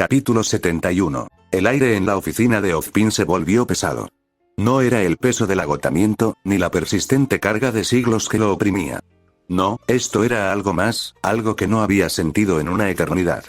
Capítulo 71. El aire en la oficina de Ozpin se volvió pesado. No era el peso del agotamiento, ni la persistente carga de siglos que lo oprimía. No, esto era algo más, algo que no había sentido en una eternidad.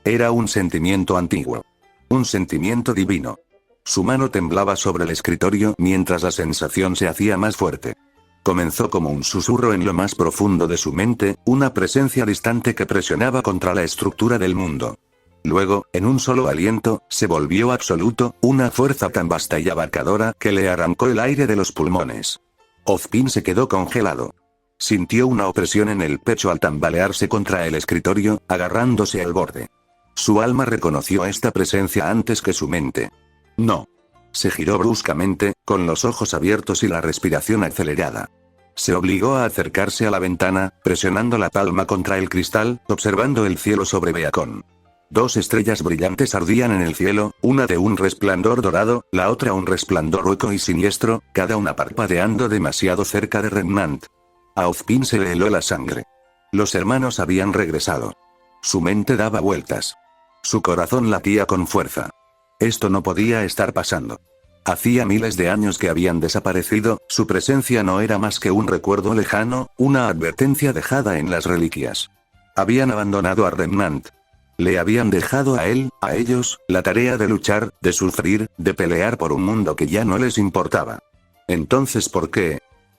Era un sentimiento antiguo. Un sentimiento divino. Su mano temblaba sobre el escritorio mientras la sensación se hacía más fuerte. Comenzó como un susurro en lo más profundo de su mente, una presencia distante que presionaba contra la estructura del mundo. Luego, en un solo aliento, se volvió absoluto, una fuerza tan vasta y abarcadora que le arrancó el aire de los pulmones. Ozpin se quedó congelado. Sintió una opresión en el pecho al tambalearse contra el escritorio, agarrándose al borde. Su alma reconoció esta presencia antes que su mente. No. Se giró bruscamente, con los ojos abiertos y la respiración acelerada. Se obligó a acercarse a la ventana, presionando la palma contra el cristal, observando el cielo sobre Beacon. 2 estrellas brillantes ardían en el cielo, una de un resplandor dorado, la otra un resplandor hueco y siniestro, cada una parpadeando demasiado cerca de Remnant. A Ozpin se le heló la sangre. Los hermanos habían regresado. Su mente daba vueltas. Su corazón latía con fuerza. Esto no podía estar pasando. Hacía miles de años que habían desaparecido, su presencia no era más que un recuerdo lejano, una advertencia dejada en las reliquias. Habían abandonado a Remnant. Le habían dejado a él, a ellos, la tarea de luchar, de sufrir, de pelear por un mundo que ya no les importaba. Entonces, ¿por qué?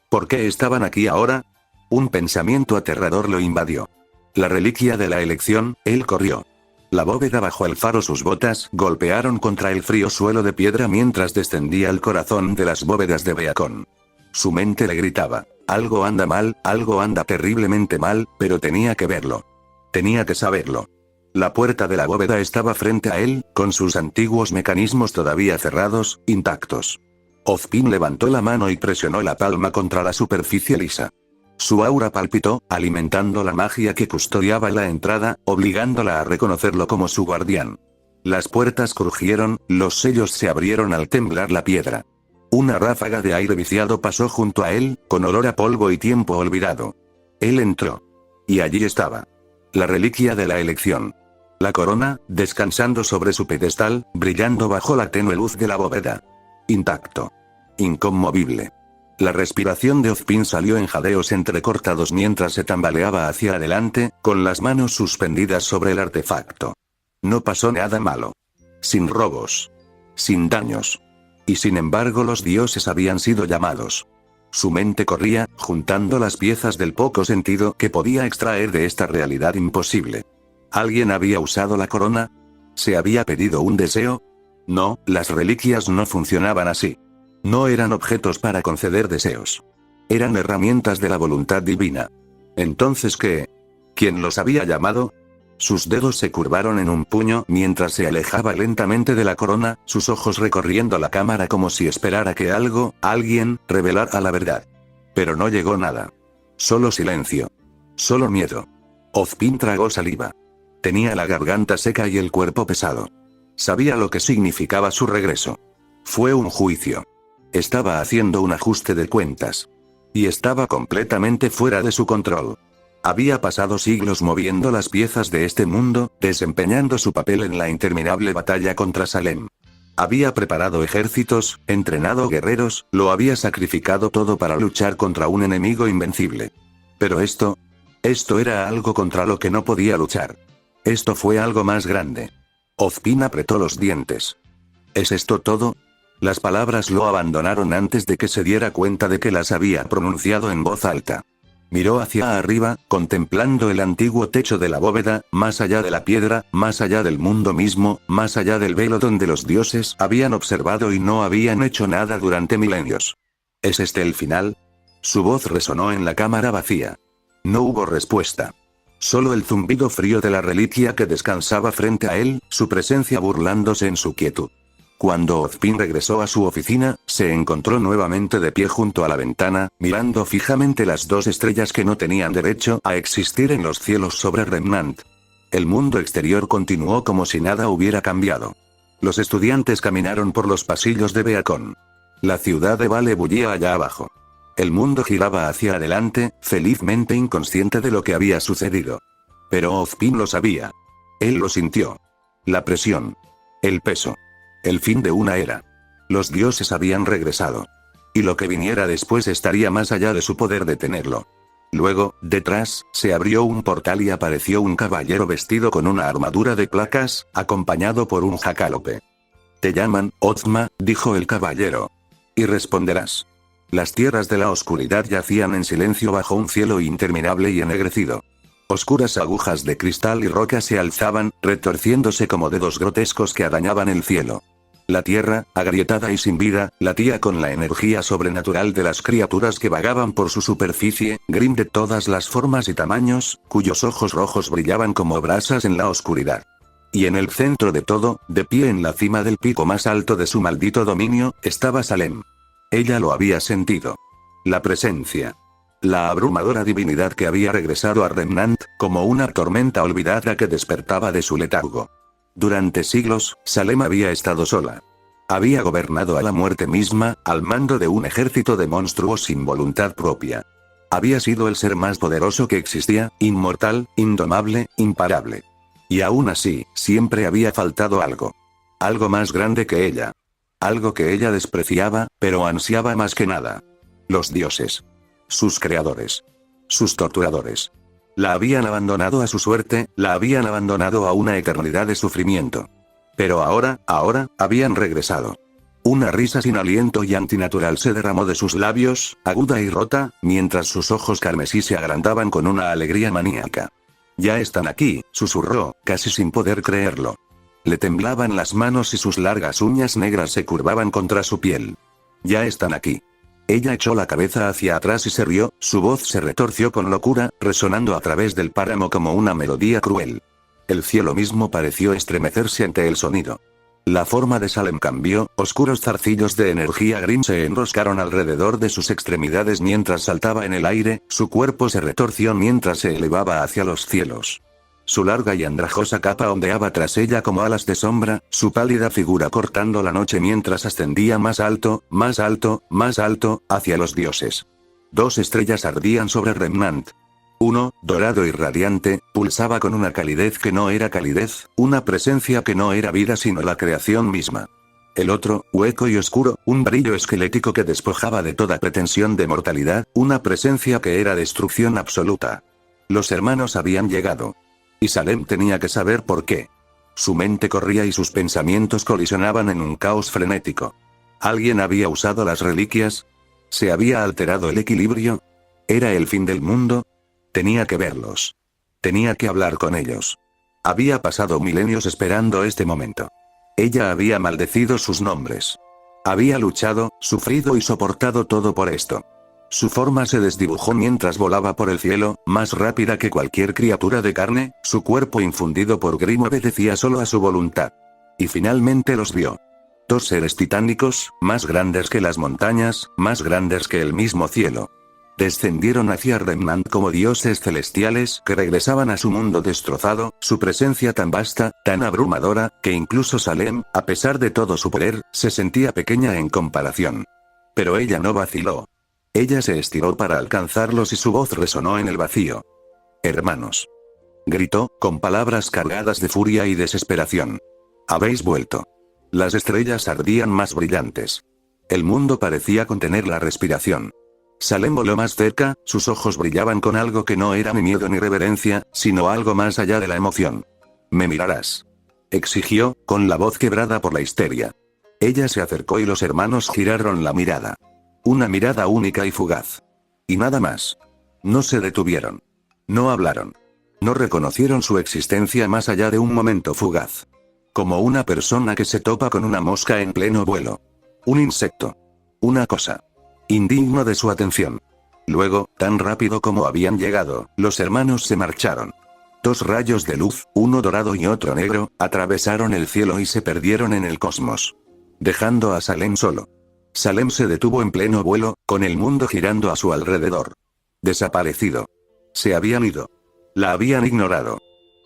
¿Por qué estaban aquí ahora? Un pensamiento aterrador lo invadió. La reliquia de la elección, él corrió. La bóveda bajo el faro, sus botas golpearon contra el frío suelo de piedra mientras descendía el corazón de las bóvedas de Beacon. Su mente le gritaba, algo anda mal, algo anda terriblemente mal, pero tenía que verlo. Tenía que saberlo. La puerta de la bóveda estaba frente a él, con sus antiguos mecanismos todavía cerrados, intactos. Ozpin levantó la mano y presionó la palma contra la superficie lisa. Su aura palpitó, alimentando la magia que custodiaba la entrada, obligándola a reconocerlo como su guardián. Las puertas crujieron, los sellos se abrieron al temblar la piedra. Una ráfaga de aire viciado pasó junto a él, con olor a polvo y tiempo olvidado. Él entró. Y allí estaba. La reliquia de la elección. La corona, descansando sobre su pedestal, brillando bajo la tenue luz de la bóveda. Intacto. Inconmovible. La respiración de Ozpin salió en jadeos entrecortados mientras se tambaleaba hacia adelante, con las manos suspendidas sobre el artefacto. No pasó nada malo. Sin robos. Sin daños. Y sin embargo los dioses habían sido llamados. Su mente corría, juntando las piezas del poco sentido que podía extraer de esta realidad imposible. ¿Alguien había usado la corona? ¿Se había pedido un deseo? No, las reliquias no funcionaban así. No eran objetos para conceder deseos. Eran herramientas de la voluntad divina. Entonces, ¿qué? ¿Quién los había llamado? Sus dedos se curvaron en un puño mientras se alejaba lentamente de la corona, sus ojos recorriendo la cámara como si esperara que algo, alguien, revelara la verdad. Pero no llegó nada. Solo silencio. Solo miedo. Ozpin tragó saliva. Tenía la garganta seca y el cuerpo pesado. Sabía lo que significaba su regreso. Fue un juicio. Estaba haciendo un ajuste de cuentas. Y estaba completamente fuera de su control. Había pasado siglos moviendo las piezas de este mundo, desempeñando su papel en la interminable batalla contra Salem. Había preparado ejércitos, entrenado guerreros, lo había sacrificado todo para luchar contra un enemigo invencible. Pero esto era algo contra lo que no podía luchar. Esto fue algo más grande. Ozpin apretó los dientes. ¿Es esto todo? Las palabras lo abandonaron antes de que se diera cuenta de que las había pronunciado en voz alta. Miró hacia arriba, contemplando el antiguo techo de la bóveda, más allá de la piedra, más allá del mundo mismo, más allá del velo donde los dioses habían observado y no habían hecho nada durante milenios. ¿Es este el final? Su voz resonó en la cámara vacía. No hubo respuesta. Solo el zumbido frío de la reliquia que descansaba frente a él, su presencia burlándose en su quietud. Cuando Ozpin regresó a su oficina, se encontró nuevamente de pie junto a la ventana, mirando fijamente las 2 estrellas que no tenían derecho a existir en los cielos sobre Remnant. El mundo exterior continuó como si nada hubiera cambiado. Los estudiantes caminaron por los pasillos de Beacon. La ciudad de Vale bullía allá abajo. El mundo giraba hacia adelante, felizmente inconsciente de lo que había sucedido. Pero Ozpin lo sabía. Él lo sintió. La presión. El peso. El fin de una era. Los dioses habían regresado. Y lo que viniera después estaría más allá de su poder detenerlo. Luego, detrás, se abrió un portal y apareció un caballero vestido con una armadura de placas, acompañado por un jacálope. «Te llaman, Ozma», dijo el caballero. «Y responderás». Las tierras de la oscuridad yacían en silencio bajo un cielo interminable y ennegrecido. Oscuras agujas de cristal y roca se alzaban, retorciéndose como dedos grotescos que arañaban el cielo. La tierra, agrietada y sin vida, latía con la energía sobrenatural de las criaturas que vagaban por su superficie, Grimm de todas las formas y tamaños, cuyos ojos rojos brillaban como brasas en la oscuridad. Y en el centro de todo, de pie en la cima del pico más alto de su maldito dominio, estaba Salem. Ella lo había sentido. La presencia. La abrumadora divinidad que había regresado a Remnant, como una tormenta olvidada que despertaba de su letargo. Durante siglos, Salem había estado sola. Había gobernado a la muerte misma, al mando de un ejército de monstruos sin voluntad propia. Había sido el ser más poderoso que existía, inmortal, indomable, imparable. Y aún así, siempre había faltado algo. Algo más grande que ella. Algo que ella despreciaba, pero ansiaba más que nada. Los dioses. Sus creadores. Sus torturadores. La habían abandonado a su suerte, la habían abandonado a una eternidad de sufrimiento. Pero ahora, habían regresado. Una risa sin aliento y antinatural se derramó de sus labios, aguda y rota, mientras sus ojos carmesí se agrandaban con una alegría maníaca. «Ya están aquí», susurró, casi sin poder creerlo. Le temblaban las manos y sus largas uñas negras se curvaban contra su piel. «Ya están aquí». Ella echó la cabeza hacia atrás y se rió, su voz se retorció con locura, resonando a través del páramo como una melodía cruel. El cielo mismo pareció estremecerse ante el sonido. La forma de Salem cambió, oscuros zarcillos de energía Grimm se enroscaron alrededor de sus extremidades mientras saltaba en el aire, su cuerpo se retorció mientras se elevaba hacia los cielos. Su larga y andrajosa capa ondeaba tras ella como alas de sombra, su pálida figura cortando la noche mientras ascendía más alto, más alto, más alto, hacia los dioses. 2 estrellas ardían sobre Remnant. Uno, dorado y radiante, pulsaba con una calidez que no era calidez, una presencia que no era vida sino la creación misma. El otro, hueco y oscuro, un brillo esquelético que despojaba de toda pretensión de mortalidad, una presencia que era destrucción absoluta. Los hermanos habían llegado. Y Salem tenía que saber por qué. Su mente corría y sus pensamientos colisionaban en un caos frenético. ¿Alguien había usado las reliquias? ¿Se había alterado el equilibrio? ¿Era el fin del mundo? Tenía que verlos. Tenía que hablar con ellos. Había pasado milenios esperando este momento. Ella había maldecido sus nombres. Había luchado, sufrido y soportado todo por esto. Su forma se desdibujó mientras volaba por el cielo, más rápida que cualquier criatura de carne, su cuerpo infundido por Grimm obedecía solo a su voluntad. Y finalmente los vio. 2 seres titánicos, más grandes que las montañas, más grandes que el mismo cielo. Descendieron hacia Remnant como dioses celestiales que regresaban a su mundo destrozado, su presencia tan vasta, tan abrumadora, que incluso Salem, a pesar de todo su poder, se sentía pequeña en comparación. Pero ella no vaciló. Ella se estiró para alcanzarlos y su voz resonó en el vacío. «Hermanos», gritó, con palabras cargadas de furia y desesperación. «Habéis vuelto». Las estrellas ardían más brillantes. El mundo parecía contener la respiración. Salem voló más cerca, sus ojos brillaban con algo que no era ni miedo ni reverencia, sino algo más allá de la emoción. «Me mirarás», exigió, con la voz quebrada por la histeria. Ella se acercó y los hermanos giraron la mirada. Una mirada única y fugaz. Y nada más. No se detuvieron. No hablaron. No reconocieron su existencia más allá de un momento fugaz. Como una persona que se topa con una mosca en pleno vuelo. Un insecto. Una cosa. Indigno de su atención. Luego, tan rápido como habían llegado, los hermanos se marcharon. 2 rayos de luz, uno dorado y otro negro, atravesaron el cielo y se perdieron en el cosmos. Dejando a Salem solo. Salem se detuvo en pleno vuelo, con el mundo girando a su alrededor. Desaparecido. Se habían ido. La habían ignorado.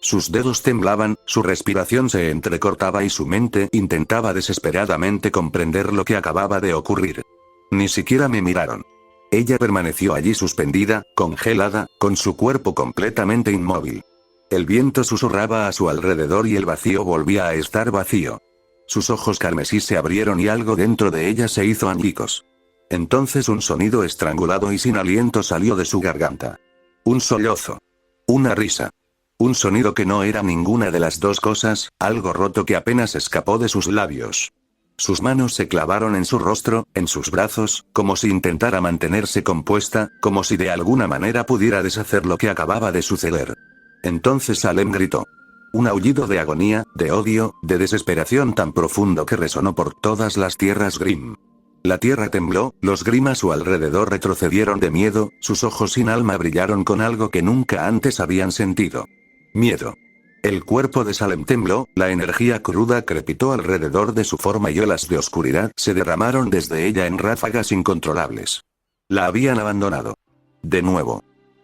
Sus dedos temblaban, su respiración se entrecortaba y su mente intentaba desesperadamente comprender lo que acababa de ocurrir. Ni siquiera me miraron. Ella permaneció allí suspendida, congelada, con su cuerpo completamente inmóvil. El viento susurraba a su alrededor y el vacío volvía a estar vacío. Sus ojos carmesí se abrieron y algo dentro de ella se hizo añicos. Entonces un sonido estrangulado y sin aliento salió de su garganta. Un sollozo. Una risa. Un sonido que no era ninguna de las dos cosas, algo roto que apenas escapó de sus labios. Sus manos se clavaron en su rostro, en sus brazos, como si intentara mantenerse compuesta, como si de alguna manera pudiera deshacer lo que acababa de suceder. Entonces Salem gritó. Un aullido de agonía, de odio, de desesperación tan profundo que resonó por todas las tierras Grimm. La tierra tembló, los Grimm a su alrededor retrocedieron de miedo, sus ojos sin alma brillaron con algo que nunca antes habían sentido. Miedo. El cuerpo de Salem tembló, la energía cruda crepitó alrededor de su forma y olas de oscuridad se derramaron desde ella en ráfagas incontrolables. La habían abandonado. De nuevo.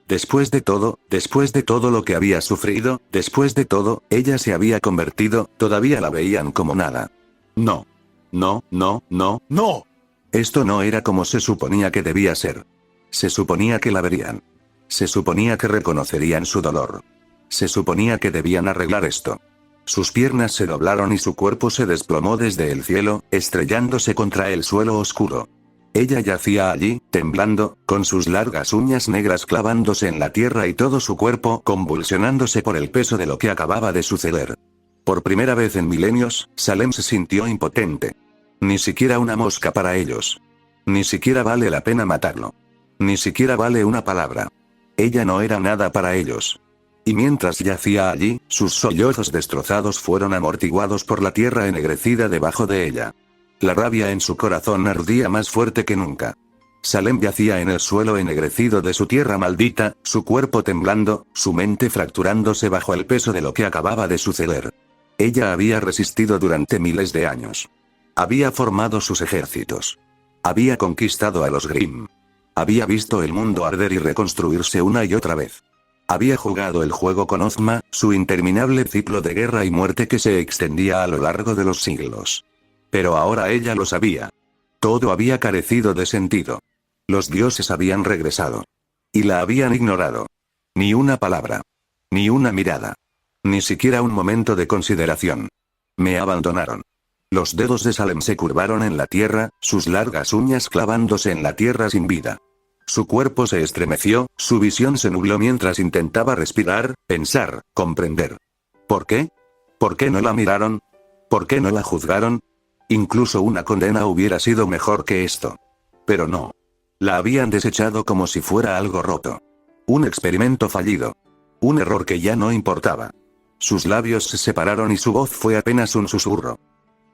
Después de todo lo que había sufrido, después de todo, ella se había convertido, todavía la veían como nada. No. No, no, no, no. Esto no era como se suponía que debía ser. Se suponía que la verían. Se suponía que reconocerían su dolor. Se suponía que debían arreglar esto. Sus piernas se doblaron y su cuerpo se desplomó desde el cielo, estrellándose contra el suelo oscuro. Ella yacía allí, temblando, con sus largas uñas negras clavándose en la tierra y todo su cuerpo convulsionándose por el peso de lo que acababa de suceder. Por primera vez en milenios, Salem se sintió impotente. Ni siquiera una mosca para ellos. Ni siquiera vale la pena matarlo. Ni siquiera vale una palabra. Ella no era nada para ellos. Y mientras yacía allí, sus sollozos destrozados fueron amortiguados por la tierra ennegrecida debajo de ella. La rabia en su corazón ardía más fuerte que nunca. Salem yacía en el suelo ennegrecido de su tierra maldita, su cuerpo temblando, su mente fracturándose bajo el peso de lo que acababa de suceder. Ella había resistido durante miles de años. Había formado sus ejércitos. Había conquistado a los Grimm. Había visto el mundo arder y reconstruirse una y otra vez. Había jugado el juego con Ozma, su interminable ciclo de guerra y muerte que se extendía a lo largo de los siglos. Pero ahora ella lo sabía. Todo había carecido de sentido. Los dioses habían regresado. Y la habían ignorado. Ni una palabra. Ni una mirada. Ni siquiera un momento de consideración. Me abandonaron. Los dedos de Salem se curvaron en la tierra, sus largas uñas clavándose en la tierra sin vida. Su cuerpo se estremeció, su visión se nubló mientras intentaba respirar, pensar, comprender. ¿Por qué? ¿Por qué no la miraron? ¿Por qué no la juzgaron? Incluso una condena hubiera sido mejor que esto. Pero no. La habían desechado como si fuera algo roto. Un experimento fallido. Un error que ya no importaba. Sus labios se separaron y su voz fue apenas un susurro.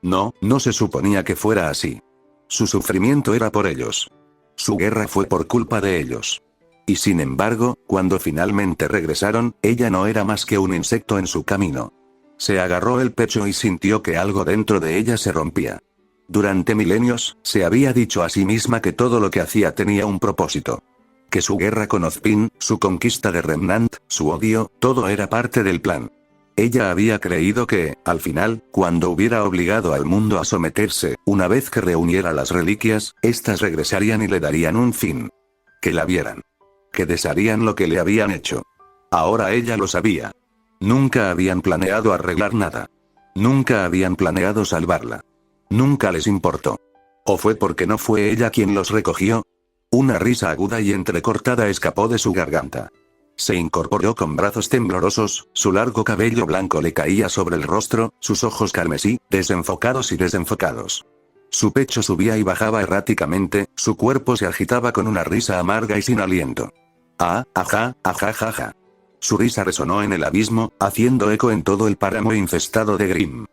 No, no se suponía que fuera así. Su sufrimiento era por ellos. Su guerra fue por culpa de ellos. Y sin embargo, cuando finalmente regresaron, ella no era más que un insecto en su camino. Se agarró el pecho y sintió que algo dentro de ella se rompía. Durante milenios, se había dicho a sí misma que todo lo que hacía tenía un propósito. Que su guerra con Ozpin, su conquista de Remnant, su odio, todo era parte del plan. Ella había creído que, al final, cuando hubiera obligado al mundo a someterse, una vez que reuniera las reliquias, éstas regresarían y le darían un fin. Que la vieran. Que desharían lo que le habían hecho. Ahora ella lo sabía. Nunca habían planeado arreglar nada. Nunca habían planeado salvarla. Nunca les importó. ¿O fue porque no fue ella quien los recogió? Una risa aguda y entrecortada escapó de su garganta. Se incorporó con brazos temblorosos, su largo cabello blanco le caía sobre el rostro, sus ojos carmesí, desenfocados y desenfocados. Su pecho subía y bajaba erráticamente, su cuerpo se agitaba con una risa amarga y sin aliento. Ah, ajá, ajá, ajá. Su risa resonó en el abismo, haciendo eco en todo el páramo infestado de Grimm.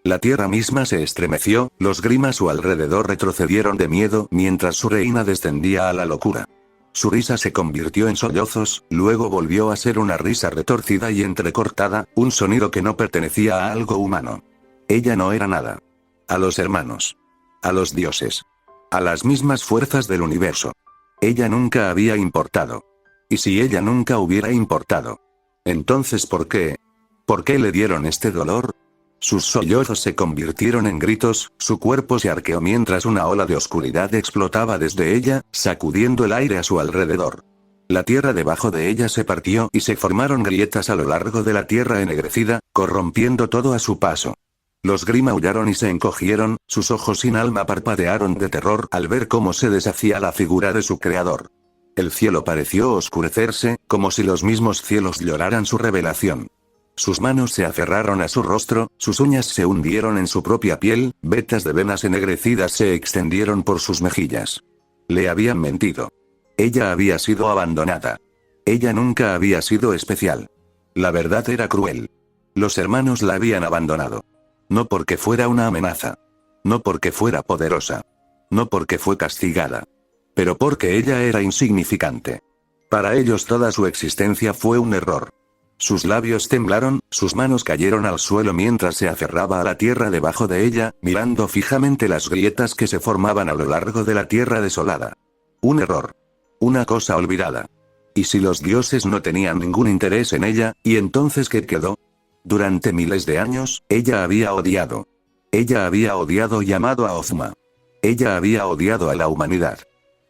La tierra misma se estremeció, los Grimm a su alrededor retrocedieron de miedo mientras su reina descendía a la locura. Su risa se convirtió en sollozos, luego volvió a ser una risa retorcida y entrecortada, un sonido que no pertenecía a algo humano. Ella no era nada. A los hermanos. A los dioses. A las mismas fuerzas del universo. Ella nunca había importado. ¿Y si ella nunca hubiera importado? Entonces, ¿por qué? ¿Por qué le dieron este dolor? Sus sollozos se convirtieron en gritos, su cuerpo se arqueó mientras una ola de oscuridad explotaba desde ella, sacudiendo el aire a su alrededor. La tierra debajo de ella se partió y se formaron grietas a lo largo de la tierra ennegrecida, corrompiendo todo a su paso. Los Grimm aullaron y se encogieron, sus ojos sin alma parpadearon de terror al ver cómo se deshacía la figura de su creador. El cielo pareció oscurecerse, como si los mismos cielos lloraran su revelación. Sus manos se aferraron a su rostro, sus uñas se hundieron en su propia piel, vetas de venas ennegrecidas se extendieron por sus mejillas. Le habían mentido. Ella había sido abandonada. Ella nunca había sido especial. La verdad era cruel. Los hermanos la habían abandonado. No porque fuera una amenaza. No porque fuera poderosa. No porque fue castigada. Pero porque ella era insignificante. Para ellos toda su existencia fue un error. Sus labios temblaron, sus manos cayeron al suelo mientras se aferraba a la tierra debajo de ella, mirando fijamente las grietas que se formaban a lo largo de la tierra desolada. Un error. Una cosa olvidada. ¿Y si los dioses no tenían ningún interés en ella, y entonces qué quedó? Durante miles de años, ella había odiado. Ella había odiado y amado a Ozma. Ella había odiado a la humanidad.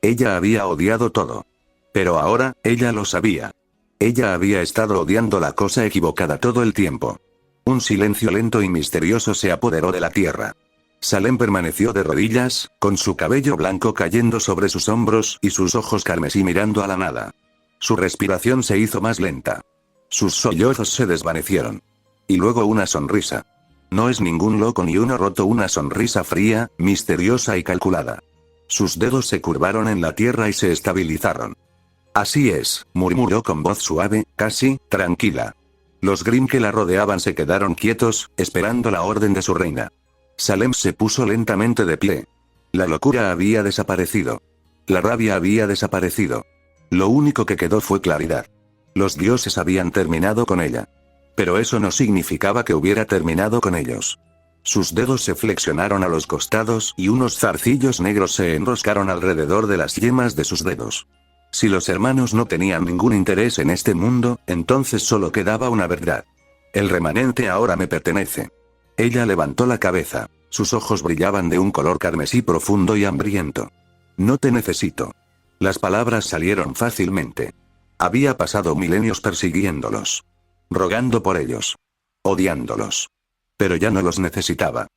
Ella había odiado todo. Pero ahora, ella lo sabía. Ella había estado odiando la cosa equivocada todo el tiempo. Un silencio lento y misterioso se apoderó de la tierra. Salem permaneció de rodillas, con su cabello blanco cayendo sobre sus hombros y sus ojos carmesí mirando a la nada. Su respiración se hizo más lenta. Sus sollozos se desvanecieron. Y luego una sonrisa. No es ningún loco ni uno roto, una sonrisa fría, misteriosa y calculada. Sus dedos se curvaron en la tierra y se estabilizaron. Así es, murmuró con voz suave, casi tranquila. Los Grimm que la rodeaban se quedaron quietos, esperando la orden de su reina. Salem se puso lentamente de pie. La locura había desaparecido. La rabia había desaparecido. Lo único que quedó fue claridad. Los dioses habían terminado con ella. Pero eso no significaba que hubiera terminado con ellos. Sus dedos se flexionaron a los costados y unos zarcillos negros se enroscaron alrededor de las yemas de sus dedos. Si los hermanos no tenían ningún interés en este mundo, entonces solo quedaba una verdad. El remanente ahora me pertenece. Ella levantó la cabeza. Sus ojos brillaban de un color carmesí profundo y hambriento. No te necesito. Las palabras salieron fácilmente. Había pasado milenios persiguiéndolos. Rogando por ellos. Odiándolos. Pero ya no los necesitaba.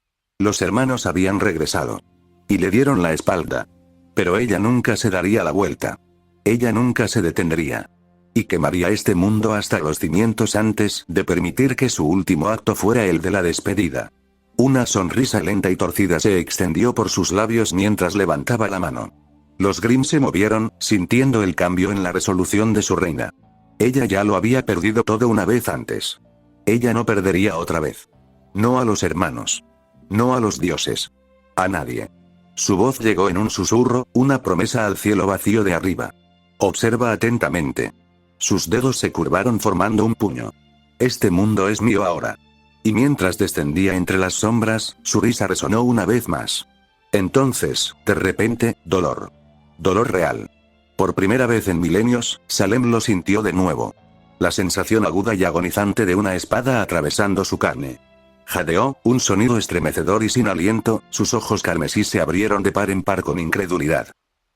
Los hermanos habían regresado. Y le dieron la espalda. Pero ella nunca se daría la vuelta. Ella nunca se detendría. Y quemaría este mundo hasta los cimientos antes de permitir que su último acto fuera el de la despedida. Una sonrisa lenta y torcida se extendió por sus labios mientras levantaba la mano. Los Grimm se movieron, sintiendo el cambio en la resolución de su reina. Ella ya lo había perdido todo una vez antes. Ella no perdería otra vez. No a los hermanos. No a los dioses. A nadie. Su voz llegó en un susurro, una promesa al cielo vacío de arriba. Observa atentamente. Sus dedos se curvaron formando un puño. Este mundo es mío ahora. Y mientras descendía entre las sombras, su risa resonó una vez más. Entonces, de repente, dolor. Dolor real. Por primera vez en milenios, Salem lo sintió de nuevo. La sensación aguda y agonizante de una espada atravesando su carne. Jadeó, un sonido estremecedor y sin aliento, sus ojos carmesí se abrieron de par en par con incredulidad.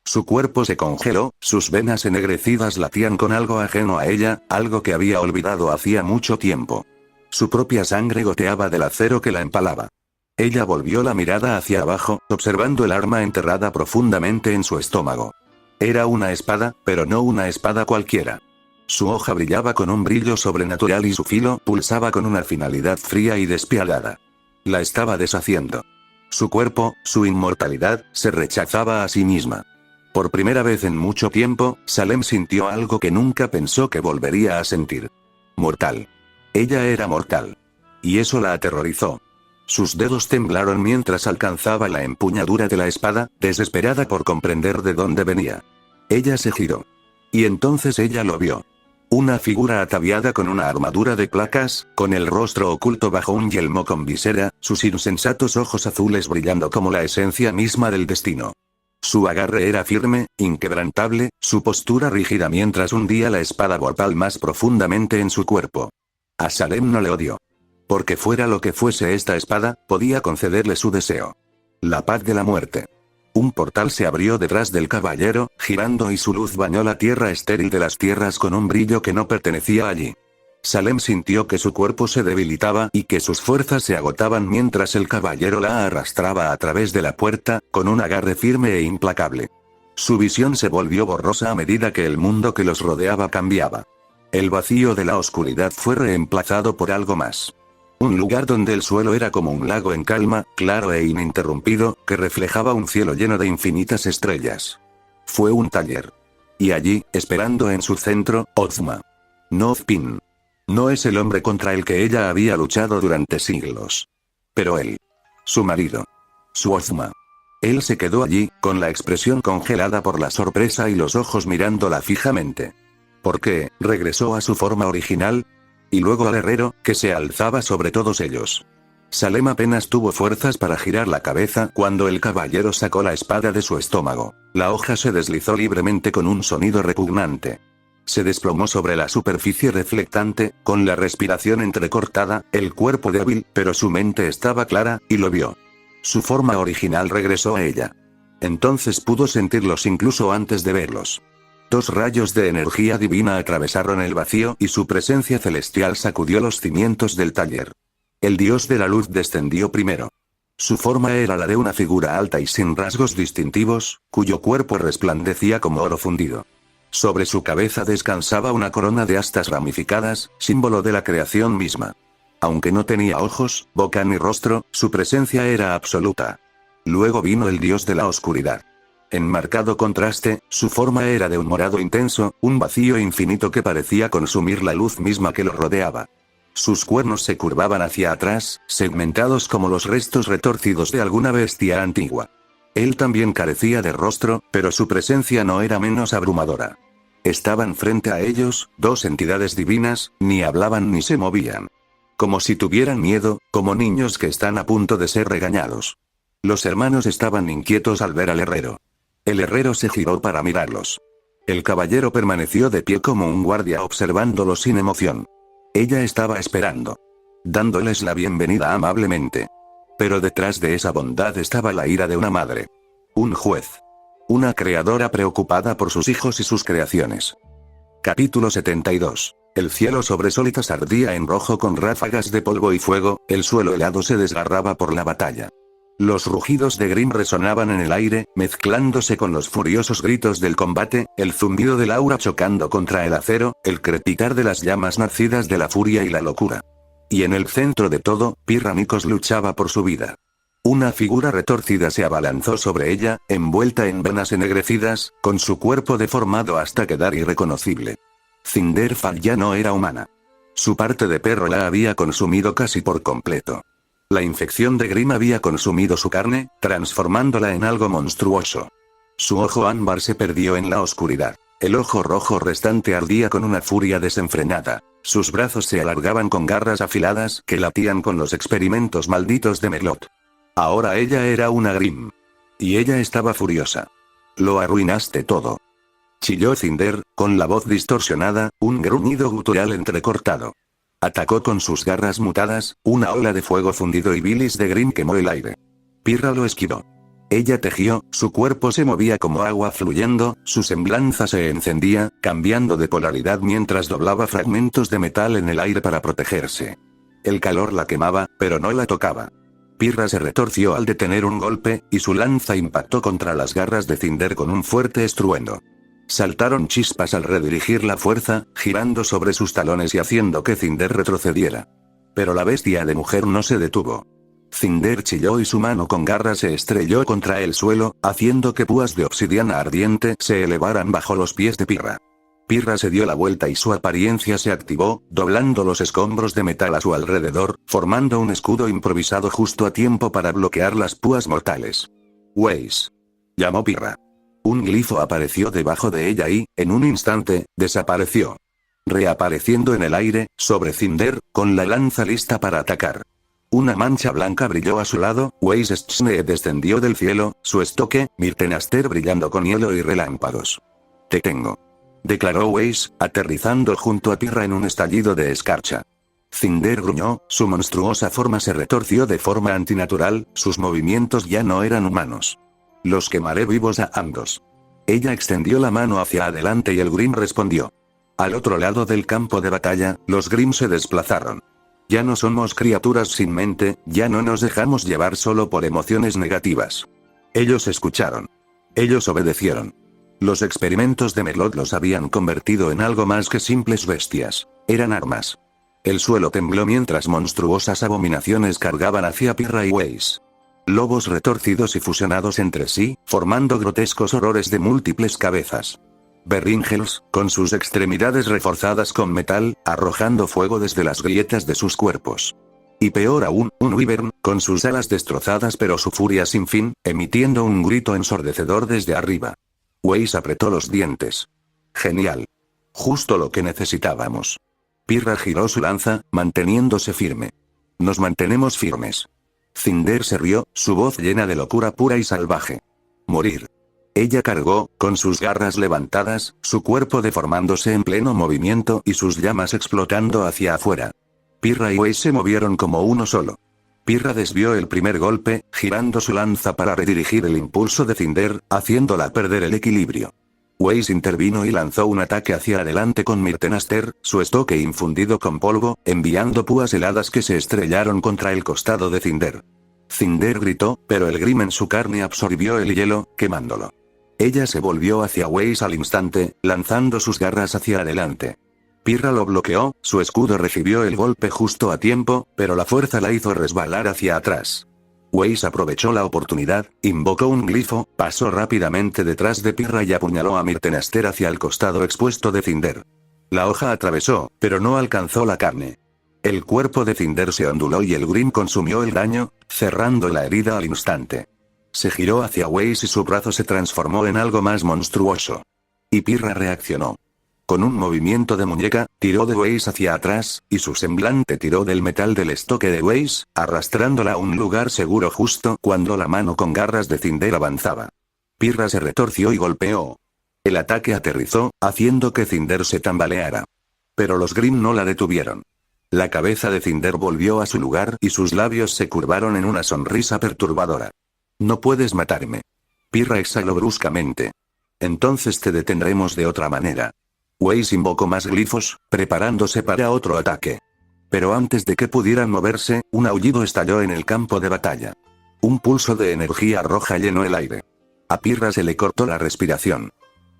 Su cuerpo se congeló, sus venas ennegrecidas latían con algo ajeno a ella, algo que había olvidado hacía mucho tiempo. Su propia sangre goteaba del acero que la empalaba. Ella volvió la mirada hacia abajo, observando el arma enterrada profundamente en su estómago. Era una espada, pero no una espada cualquiera. Su hoja brillaba con un brillo sobrenatural y su filo pulsaba con una finalidad fría y despiadada. La estaba deshaciendo. Su cuerpo, su inmortalidad, se rechazaba a sí misma. Por primera vez en mucho tiempo, Salem sintió algo que nunca pensó que volvería a sentir. Mortal. Ella era mortal. Y eso la aterrorizó. Sus dedos temblaron mientras alcanzaba la empuñadura de la espada, desesperada por comprender de dónde venía. Ella se giró. Y entonces ella lo vio. Una figura ataviada con una armadura de placas, con el rostro oculto bajo un yelmo con visera, sus insensatos ojos azules brillando como la esencia misma del destino. Su agarre era firme, inquebrantable, su postura rígida mientras hundía la espada mortal más profundamente en su cuerpo. A Salem no le odió. Porque fuera lo que fuese esta espada, podía concederle su deseo. La paz de la muerte. Un portal se abrió detrás del caballero, girando y su luz bañó la tierra estéril de las tierras con un brillo que no pertenecía allí. Salem sintió que su cuerpo se debilitaba y que sus fuerzas se agotaban mientras el caballero la arrastraba a través de la puerta, con un agarre firme e implacable. Su visión se volvió borrosa a medida que el mundo que los rodeaba cambiaba. El vacío de la oscuridad fue reemplazado por algo más. Un lugar donde el suelo era como un lago en calma, claro e ininterrumpido, que reflejaba un cielo lleno de infinitas estrellas. Fue un taller. Y allí, esperando en su centro, Ozma. Nozpin. No es el hombre contra el que ella había luchado durante siglos. Pero él. Su marido. Su Ozma. Él se quedó allí, con la expresión congelada por la sorpresa y los ojos mirándola fijamente. ¿Por qué regresó a su forma original? Y luego al herrero, que se alzaba sobre todos ellos. Salem apenas tuvo fuerzas para girar la cabeza cuando el caballero sacó la espada de su estómago. La hoja se deslizó libremente con un sonido repugnante. Se desplomó sobre la superficie reflectante, con la respiración entrecortada, el cuerpo débil, pero su mente estaba clara, y lo vio. Su forma original regresó a ella. Entonces pudo sentirlos incluso antes de verlos. Dos rayos de energía divina atravesaron el vacío y su presencia celestial sacudió los cimientos del taller. El dios de la luz descendió primero. Su forma era la de una figura alta y sin rasgos distintivos, cuyo cuerpo resplandecía como oro fundido. Sobre su cabeza descansaba una corona de astas ramificadas, símbolo de la creación misma. Aunque no tenía ojos, boca ni rostro, su presencia era absoluta. Luego vino el dios de la oscuridad. En marcado contraste, su forma era de un morado intenso, un vacío infinito que parecía consumir la luz misma que lo rodeaba. Sus cuernos se curvaban hacia atrás, segmentados como los restos retorcidos de alguna bestia antigua. Él también carecía de rostro, pero su presencia no era menos abrumadora. Estaban frente a ellos, dos entidades divinas, ni hablaban ni se movían. Como si tuvieran miedo, como niños que están a punto de ser regañados. Los hermanos estaban inquietos al ver al herrero. El herrero se giró para mirarlos. El caballero permaneció de pie como un guardia observándolos sin emoción. Ella estaba esperando. Dándoles la bienvenida amablemente. Pero detrás de esa bondad estaba la ira de una madre. Un juez. Una creadora preocupada por sus hijos y sus creaciones. Capítulo 72. El cielo sobre Solitas ardía en rojo con ráfagas de polvo y fuego, el suelo helado se desgarraba por la batalla. Los rugidos de Grimm resonaban en el aire, mezclándose con los furiosos gritos del combate, el zumbido del aura chocando contra el acero, el crepitar de las llamas nacidas de la furia y la locura. Y en el centro de todo, Pirra Nikos luchaba por su vida. Una figura retorcida se abalanzó sobre ella, envuelta en venas ennegrecidas, con su cuerpo deformado hasta quedar irreconocible. Cinderfall ya no era humana. Su parte de perro la había consumido casi por completo. La infección de Grimm había consumido su carne, transformándola en algo monstruoso. Su ojo ámbar se perdió en la oscuridad. El ojo rojo restante ardía con una furia desenfrenada. Sus brazos se alargaban con garras afiladas que latían con los experimentos malditos de Melot. Ahora ella era una Grimm. Y ella estaba furiosa. Lo arruinaste todo. Chilló Cinder, con la voz distorsionada, un gruñido gutural entrecortado. Atacó con sus garras mutadas, una ola de fuego fundido y bilis de Grimm quemó el aire. Pirra lo esquivó. Ella tejió, su cuerpo se movía como agua fluyendo, su semblanza se encendía, cambiando de polaridad mientras doblaba fragmentos de metal en el aire para protegerse. El calor la quemaba, pero no la tocaba. Pirra se retorció al detener un golpe, y su lanza impactó contra las garras de Cinder con un fuerte estruendo. Saltaron chispas al redirigir la fuerza, girando sobre sus talones y haciendo que Cinder retrocediera. Pero la bestia de mujer no se detuvo. Cinder chilló y su mano con garras se estrelló contra el suelo, haciendo que púas de obsidiana ardiente se elevaran bajo los pies de Pirra. Pirra se dio la vuelta y su apariencia se activó, doblando los escombros de metal a su alrededor, formando un escudo improvisado justo a tiempo para bloquear las púas mortales. «Weiss», llamó Pirra. Un glifo apareció debajo de ella y, en un instante, desapareció. Reapareciendo en el aire, sobre Cinder, con la lanza lista para atacar. Una mancha blanca brilló a su lado, Weiss Schne descendió del cielo, su estoque, Mirtenaster brillando con hielo y relámpagos. «Te tengo», declaró Weiss, aterrizando junto a Pirra en un estallido de escarcha. Cinder gruñó, su monstruosa forma se retorció de forma antinatural, sus movimientos ya no eran humanos. Los quemaré vivos a ambos. Ella extendió la mano hacia adelante y el Grimm respondió. Al otro lado del campo de batalla, los Grimm se desplazaron. Ya no somos criaturas sin mente, ya no nos dejamos llevar solo por emociones negativas. Ellos escucharon. Ellos obedecieron. Los experimentos de Merlot los habían convertido en algo más que simples bestias. Eran armas. El suelo tembló mientras monstruosas abominaciones cargaban hacia Pirra y Weiss. Lobos retorcidos y fusionados entre sí, formando grotescos horrores de múltiples cabezas. Berringels, con sus extremidades reforzadas con metal, arrojando fuego desde las grietas de sus cuerpos. Y peor aún, un Wyvern, con sus alas destrozadas pero su furia sin fin, emitiendo un grito ensordecedor desde arriba. Weiss apretó los dientes. Genial. Justo lo que necesitábamos. Pirra giró su lanza, manteniéndose firme. Nos mantenemos firmes. Cinder se rió, su voz llena de locura pura y salvaje. Morir. Ella cargó, con sus garras levantadas, su cuerpo deformándose en pleno movimiento y sus llamas explotando hacia afuera. Pirra y Weiss se movieron como uno solo. Pirra desvió el primer golpe, girando su lanza para redirigir el impulso de Cinder, haciéndola perder el equilibrio. Weiss intervino y lanzó un ataque hacia adelante con Myrtenaster, su estoque infundido con polvo, enviando púas heladas que se estrellaron contra el costado de Cinder. Cinder gritó, pero el Grimm en su carne absorbió el hielo, quemándolo. Ella se volvió hacia Weiss al instante, lanzando sus garras hacia adelante. Pirra lo bloqueó, su escudo recibió el golpe justo a tiempo, pero la fuerza la hizo resbalar hacia atrás. Weiss aprovechó la oportunidad, invocó un glifo, pasó rápidamente detrás de Pirra y apuñaló a Myrtenaster hacia el costado expuesto de Cinder. La hoja atravesó, pero no alcanzó la carne. El cuerpo de Cinder se onduló y el Grimm consumió el daño, cerrando la herida al instante. Se giró hacia Weiss y su brazo se transformó en algo más monstruoso. Y Pirra reaccionó. Con un movimiento de muñeca, tiró de Weiss hacia atrás, y su semblante tiró del metal del estoque de Weiss, arrastrándola a un lugar seguro justo cuando la mano con garras de Cinder avanzaba. Pirra se retorció y golpeó. El ataque aterrizó, haciendo que Cinder se tambaleara. Pero los Grimm no la detuvieron. La cabeza de Cinder volvió a su lugar y sus labios se curvaron en una sonrisa perturbadora. No puedes matarme. Pirra exhaló bruscamente. Entonces te detendremos de otra manera. Weiss invocó más glifos, preparándose para otro ataque. Pero antes de que pudieran moverse, un aullido estalló en el campo de batalla. Un pulso de energía roja llenó el aire. A Pirra se le cortó la respiración.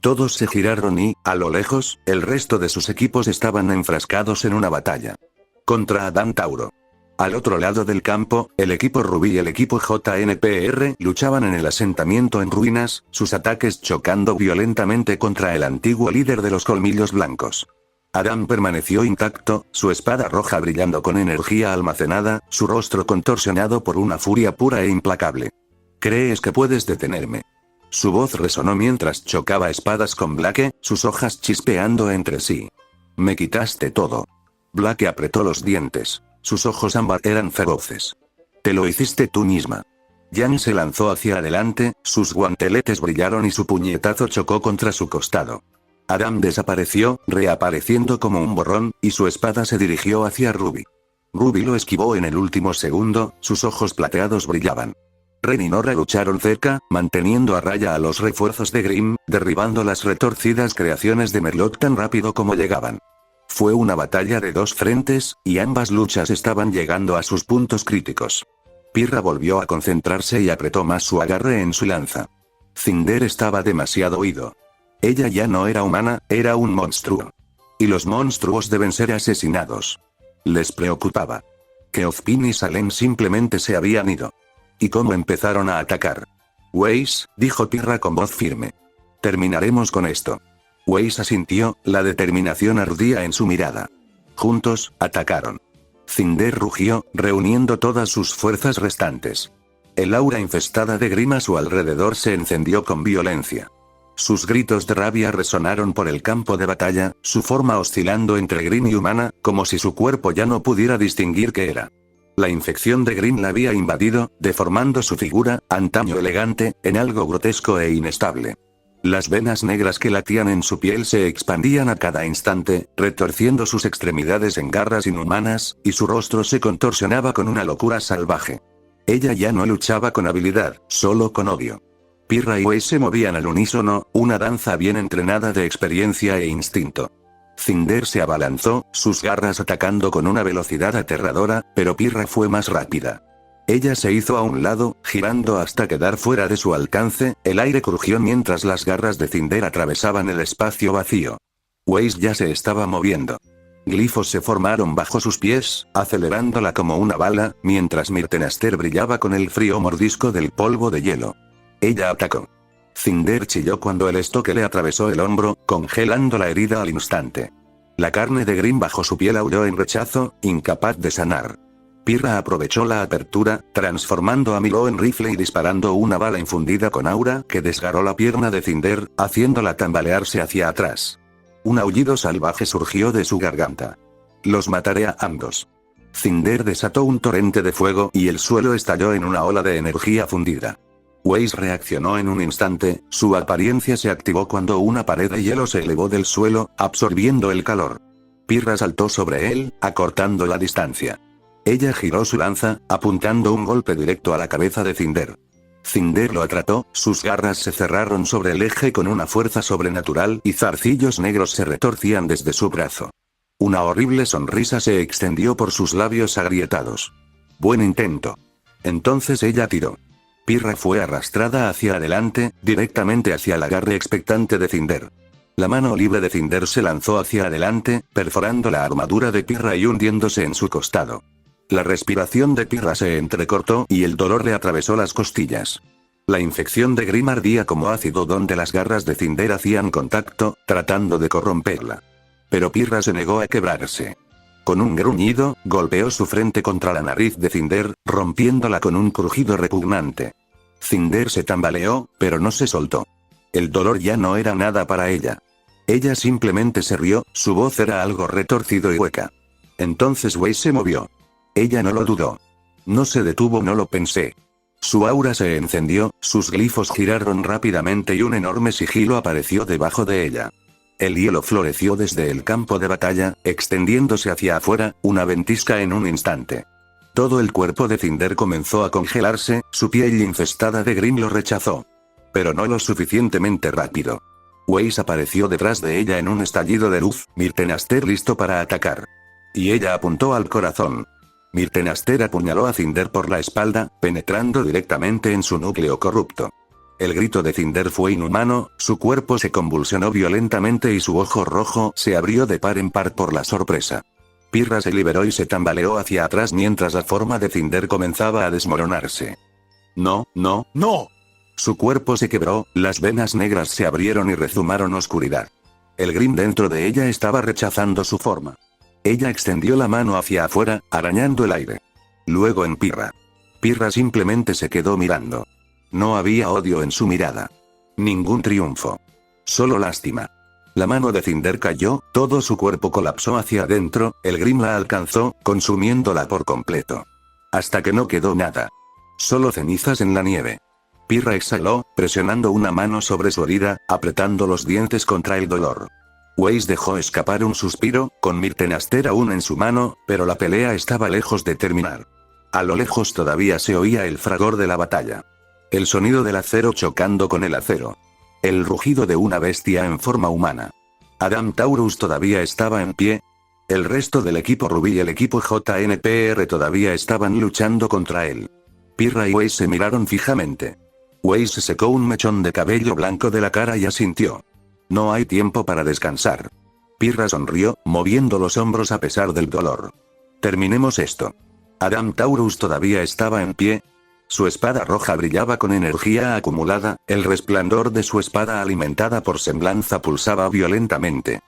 Todos se giraron y, a lo lejos, el resto de sus equipos estaban enfrascados en una batalla. Contra Adán Tauro. Al otro lado del campo, el equipo Rubí y el equipo JNPR luchaban en el asentamiento en ruinas, sus ataques chocando violentamente contra el antiguo líder de los colmillos blancos. Adam permaneció intacto, su espada roja brillando con energía almacenada, su rostro contorsionado por una furia pura e implacable. ¿Crees que puedes detenerme? Su voz resonó mientras chocaba espadas con Blake, sus hojas chispeando entre sí. Me quitaste todo. Blake apretó los dientes. Sus ojos ámbar eran feroces. Te lo hiciste tú misma. Jan se lanzó hacia adelante, sus guanteletes brillaron y su puñetazo chocó contra su costado. Adam desapareció, reapareciendo como un borrón, y su espada se dirigió hacia Ruby. Ruby lo esquivó en el último segundo, sus ojos plateados brillaban. Ren y Nora lucharon cerca, manteniendo a raya a los refuerzos de Grimm, derribando las retorcidas creaciones de Merlot tan rápido como llegaban. Fue una batalla de dos frentes, y ambas luchas estaban llegando a sus puntos críticos. Pirra volvió a concentrarse y apretó más su agarre en su lanza. Cinder estaba demasiado oído. Ella ya no era humana, era un monstruo. Y los monstruos deben ser asesinados. Les preocupaba. Que Ozpin y Salem simplemente se habían ido. ¿Y cómo empezaron a atacar? Weiss, dijo Pirra con voz firme. Terminaremos con esto. Weiss asintió, la determinación ardía en su mirada. Juntos, atacaron. Cinder rugió, reuniendo todas sus fuerzas restantes. El aura infestada de Grimm a su alrededor se encendió con violencia. Sus gritos de rabia resonaron por el campo de batalla, su forma oscilando entre Grimm y humana, como si su cuerpo ya no pudiera distinguir qué era. La infección de Grimm la había invadido, deformando su figura, antaño elegante, en algo grotesco e inestable. Las venas negras que latían en su piel se expandían a cada instante, retorciendo sus extremidades en garras inhumanas, y su rostro se contorsionaba con una locura salvaje. Ella ya no luchaba con habilidad, solo con odio. Pirra y Wei se movían al unísono, una danza bien entrenada de experiencia e instinto. Cinder se abalanzó, sus garras atacando con una velocidad aterradora, pero Pirra fue más rápida. Ella se hizo a un lado, girando hasta quedar fuera de su alcance, el aire crujió mientras las garras de Cinder atravesaban el espacio vacío. Weiss ya se estaba moviendo. Glifos se formaron bajo sus pies, acelerándola como una bala, mientras Myrtenaster brillaba con el frío mordisco del polvo de hielo. Ella atacó. Cinder chilló cuando el estoque le atravesó el hombro, congelando la herida al instante. La carne de Grimm bajo su piel aulló en rechazo, incapaz de sanar. Pirra aprovechó la apertura, transformando a Milo en rifle y disparando una bala infundida con aura que desgarró la pierna de Cinder, haciéndola tambalearse hacia atrás. Un aullido salvaje surgió de su garganta. Los mataré a ambos. Cinder desató un torrente de fuego y el suelo estalló en una ola de energía fundida. Weiss reaccionó en un instante, su apariencia se activó cuando una pared de hielo se elevó del suelo, absorbiendo el calor. Pirra saltó sobre él, acortando la distancia. Ella giró su lanza, apuntando un golpe directo a la cabeza de Cinder. Cinder lo atrató, sus garras se cerraron sobre el eje con una fuerza sobrenatural y zarcillos negros se retorcían desde su brazo. Una horrible sonrisa se extendió por sus labios agrietados. Buen intento. Entonces ella tiró. Pirra fue arrastrada hacia adelante, directamente hacia el agarre expectante de Cinder. La mano libre de Cinder se lanzó hacia adelante, perforando la armadura de Pirra y hundiéndose en su costado. La respiración de Pirra se entrecortó y el dolor le atravesó las costillas. La infección de Grimm ardía como ácido donde las garras de Cinder hacían contacto, tratando de corromperla. Pero Pirra se negó a quebrarse. Con un gruñido, golpeó su frente contra la nariz de Cinder, rompiéndola con un crujido repugnante. Cinder se tambaleó, pero no se soltó. El dolor ya no era nada para ella. Ella simplemente se rió, su voz era algo retorcido y hueca. Entonces Weiss se movió. Ella no lo dudó. No se detuvo, no lo pensé. Su aura se encendió, sus glifos giraron rápidamente y un enorme sigilo apareció debajo de ella. El hielo floreció desde el campo de batalla, extendiéndose hacia afuera, una ventisca en un instante. Todo el cuerpo de Cinder comenzó a congelarse, su piel infestada de Grimm lo rechazó. Pero no lo suficientemente rápido. Weiss apareció detrás de ella en un estallido de luz, Myrtenaster listo para atacar. Y ella apuntó al corazón. Myrtenaster apuñaló a Cinder por la espalda, penetrando directamente en su núcleo corrupto. El grito de Cinder fue inhumano, su cuerpo se convulsionó violentamente y su ojo rojo se abrió de par en par por la sorpresa. Pirra se liberó y se tambaleó hacia atrás mientras la forma de Cinder comenzaba a desmoronarse. No, no, no. Su cuerpo se quebró, las venas negras se abrieron y rezumaron oscuridad. El Grimm dentro de ella estaba rechazando su forma. Ella extendió la mano hacia afuera, arañando el aire. Luego en Pirra. Pirra simplemente se quedó mirando. No había odio en su mirada. Ningún triunfo. Solo lástima. La mano de Cinder cayó, todo su cuerpo colapsó hacia adentro, el Grimm la alcanzó, consumiéndola por completo. Hasta que no quedó nada. Solo cenizas en la nieve. Pirra exhaló, presionando una mano sobre su herida, apretando los dientes contra el dolor. Weiss dejó escapar un suspiro, con Myrtenaster aún en su mano, pero la pelea estaba lejos de terminar. A lo lejos todavía se oía el fragor de la batalla. El sonido del acero chocando con el acero. El rugido de una bestia en forma humana. Adam Taurus todavía estaba en pie. El resto del equipo Rubí y el equipo JNPR todavía estaban luchando contra él. Pirra y Weiss se miraron fijamente. Weiss se secó un mechón de cabello blanco de la cara y asintió. No hay tiempo para descansar. Pirra sonrió, moviendo los hombros a pesar del dolor. Terminemos esto. Adam Taurus todavía estaba en pie. Su espada roja brillaba con energía acumulada, el resplandor de su espada alimentada por semblanza pulsaba violentamente.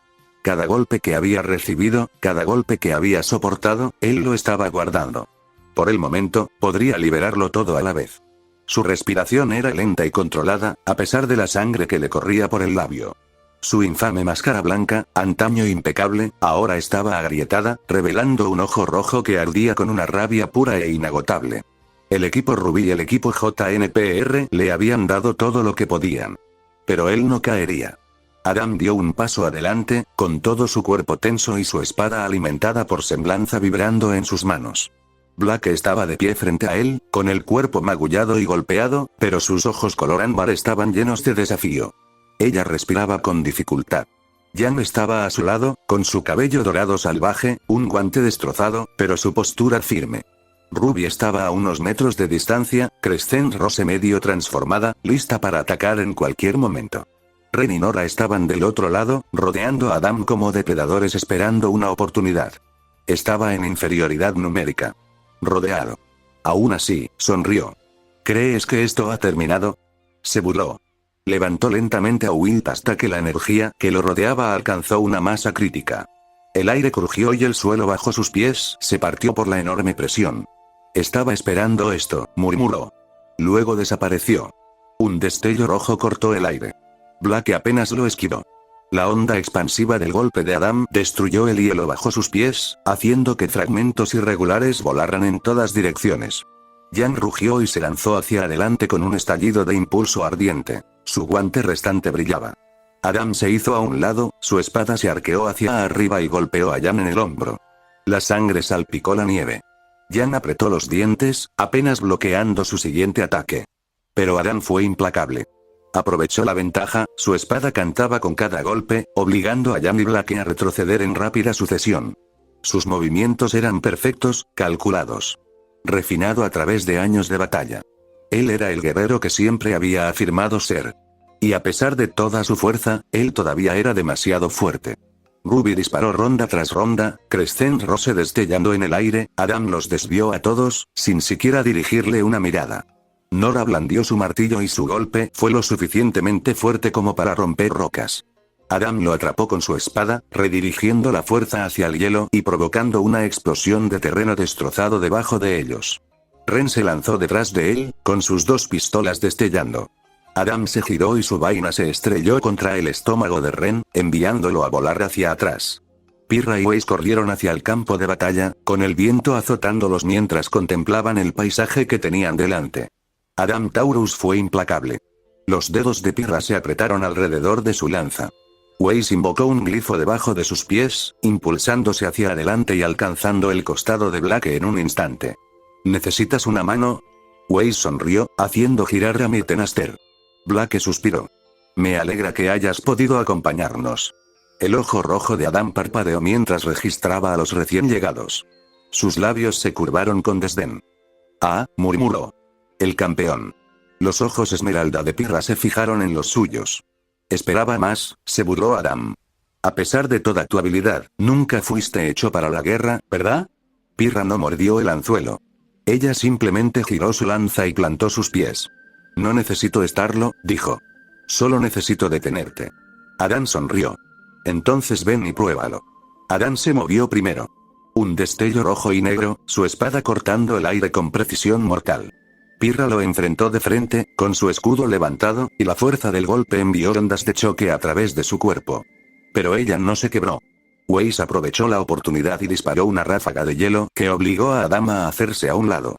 Cada golpe que había recibido, cada golpe que había soportado, él lo estaba guardando. Por el momento, podría liberarlo todo a la vez. Su respiración era lenta y controlada, a pesar de la sangre que le corría por el labio. Su infame máscara blanca, antaño impecable, ahora estaba agrietada, revelando un ojo rojo que ardía con una rabia pura e inagotable. El equipo Rubí y el equipo JNPR le habían dado todo lo que podían. Pero él no caería. Adam dio un paso adelante, con todo su cuerpo tenso y su espada alimentada por semblanza vibrando en sus manos. Black estaba de pie frente a él, con el cuerpo magullado y golpeado, pero sus ojos color ámbar estaban llenos de desafío. Ella respiraba con dificultad. Yang estaba a su lado, con su cabello dorado salvaje, un guante destrozado, pero su postura firme. Ruby estaba a unos metros de distancia, Crescent Rose medio transformada, lista para atacar en cualquier momento. Ren y Nora estaban del otro lado, rodeando a Adam como depredadores esperando una oportunidad. Estaba en inferioridad numérica. Rodeado. Aún así, sonrió. ¿Crees que esto ha terminado? Se burló. Levantó lentamente a Wilt hasta que la energía que lo rodeaba alcanzó una masa crítica. El aire crujió y el suelo bajo sus pies se partió por la enorme presión. Estaba esperando esto, murmuró. Luego desapareció. Un destello rojo cortó el aire. Black apenas lo esquivó. La onda expansiva del golpe de Adam destruyó el hielo bajo sus pies, haciendo que fragmentos irregulares volaran en todas direcciones. Yang rugió y se lanzó hacia adelante con un estallido de impulso ardiente. Su guante restante brillaba. Adam se hizo a un lado, su espada se arqueó hacia arriba y golpeó a Yang en el hombro. La sangre salpicó la nieve. Yang apretó los dientes, apenas bloqueando su siguiente ataque. Pero Adam fue implacable. Aprovechó la ventaja, su espada cantaba con cada golpe, obligando a Yang y Black a retroceder en rápida sucesión. Sus movimientos eran perfectos, calculados. Refinado a través de años de batalla. Él era el guerrero que siempre había afirmado ser. Y a pesar de toda su fuerza, él todavía era demasiado fuerte. Ruby disparó ronda tras ronda, Crescent Rose destellando en el aire, Adam los desvió a todos, sin siquiera dirigirle una mirada. Nora blandió su martillo y su golpe fue lo suficientemente fuerte como para romper rocas. Adam lo atrapó con su espada, redirigiendo la fuerza hacia el hielo y provocando una explosión de terreno destrozado debajo de ellos. Ren se lanzó detrás de él, con sus dos pistolas destellando. Adam se giró y su vaina se estrelló contra el estómago de Ren, enviándolo a volar hacia atrás. Pirra y Weiss corrieron hacia el campo de batalla, con el viento azotándolos mientras contemplaban el paisaje que tenían delante. Adam Taurus fue implacable. Los dedos de Pirra se apretaron alrededor de su lanza. Weiss invocó un glifo debajo de sus pies, impulsándose hacia adelante y alcanzando el costado de Black en un instante. ¿Necesitas una mano? Weiss sonrió, haciendo girar a Mitenaster. Black suspiró. Me alegra que hayas podido acompañarnos. El ojo rojo de Adam parpadeó mientras registraba a los recién llegados. Sus labios se curvaron con desdén. Ah, murmuró. El campeón. Los ojos esmeralda de Pirra se fijaron en los suyos. Esperaba más, se burló Adam. A pesar de toda tu habilidad, nunca fuiste hecho para la guerra, ¿verdad? Pirra no mordió el anzuelo. Ella simplemente giró su lanza y plantó sus pies. No necesito estarlo, dijo. Solo necesito detenerte. Adam sonrió. Entonces ven y pruébalo. Adam se movió primero. Un destello rojo y negro, su espada cortando el aire con precisión mortal. Pirra lo enfrentó de frente, con su escudo levantado, y la fuerza del golpe envió ondas de choque a través de su cuerpo. Pero ella no se quebró. Weiss aprovechó la oportunidad y disparó una ráfaga de hielo que obligó a Adam a hacerse a un lado.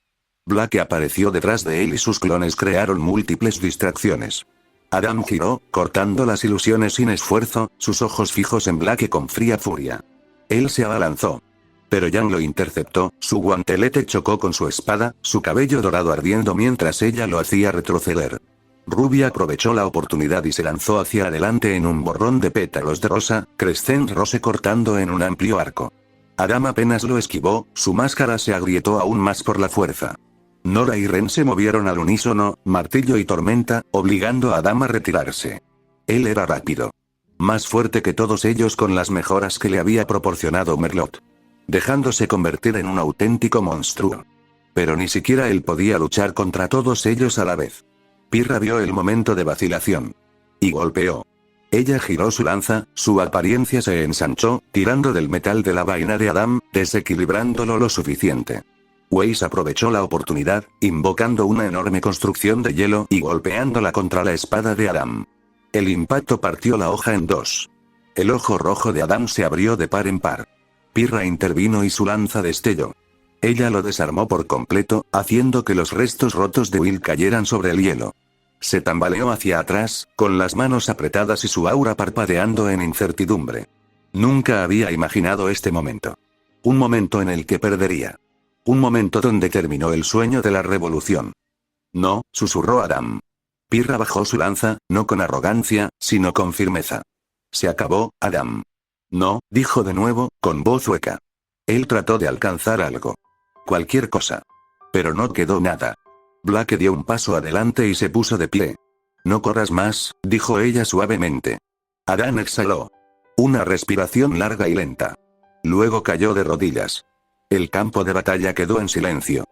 Black apareció detrás de él y sus clones crearon múltiples distracciones. Adam giró, cortando las ilusiones sin esfuerzo, sus ojos fijos en Black con fría furia. Él se abalanzó. Pero Yang lo interceptó, su guantelete chocó con su espada, su cabello dorado ardiendo mientras ella lo hacía retroceder. Ruby aprovechó la oportunidad y se lanzó hacia adelante en un borrón de pétalos de rosa, Crescent Rose cortando en un amplio arco. Adam apenas lo esquivó, su máscara se agrietó aún más por la fuerza. Nora y Ren se movieron al unísono, martillo y tormenta, obligando a Adam a retirarse. Él era rápido. Más fuerte que todos ellos con las mejoras que le había proporcionado Merlot. Dejándose convertir en un auténtico monstruo. Pero ni siquiera él podía luchar contra todos ellos a la vez. Pirra vio el momento de vacilación. Y golpeó. Ella giró su lanza, su apariencia se ensanchó, tirando del metal de la vaina de Adam, desequilibrándolo lo suficiente. Weiss aprovechó la oportunidad, invocando una enorme construcción de hielo y golpeándola contra la espada de Adam. El impacto partió la hoja en dos. El ojo rojo de Adam se abrió de par en par. Pirra intervino y su lanza destelló. Ella lo desarmó por completo, haciendo que los restos rotos de Will cayeran sobre el hielo. Se tambaleó hacia atrás, con las manos apretadas y su aura parpadeando en incertidumbre. Nunca había imaginado este momento. Un momento en el que perdería. Un momento donde terminó el sueño de la revolución. No, susurró Adam. Pirra bajó su lanza, no con arrogancia, sino con firmeza. Se acabó, Adam. No, dijo de nuevo, con voz hueca. Él trató de alcanzar algo. Cualquier cosa. Pero no quedó nada. Blake dio un paso adelante y se puso de pie. No corras más, dijo ella suavemente. Adam exhaló. Una respiración larga y lenta. Luego cayó de rodillas. El campo de batalla quedó en silencio.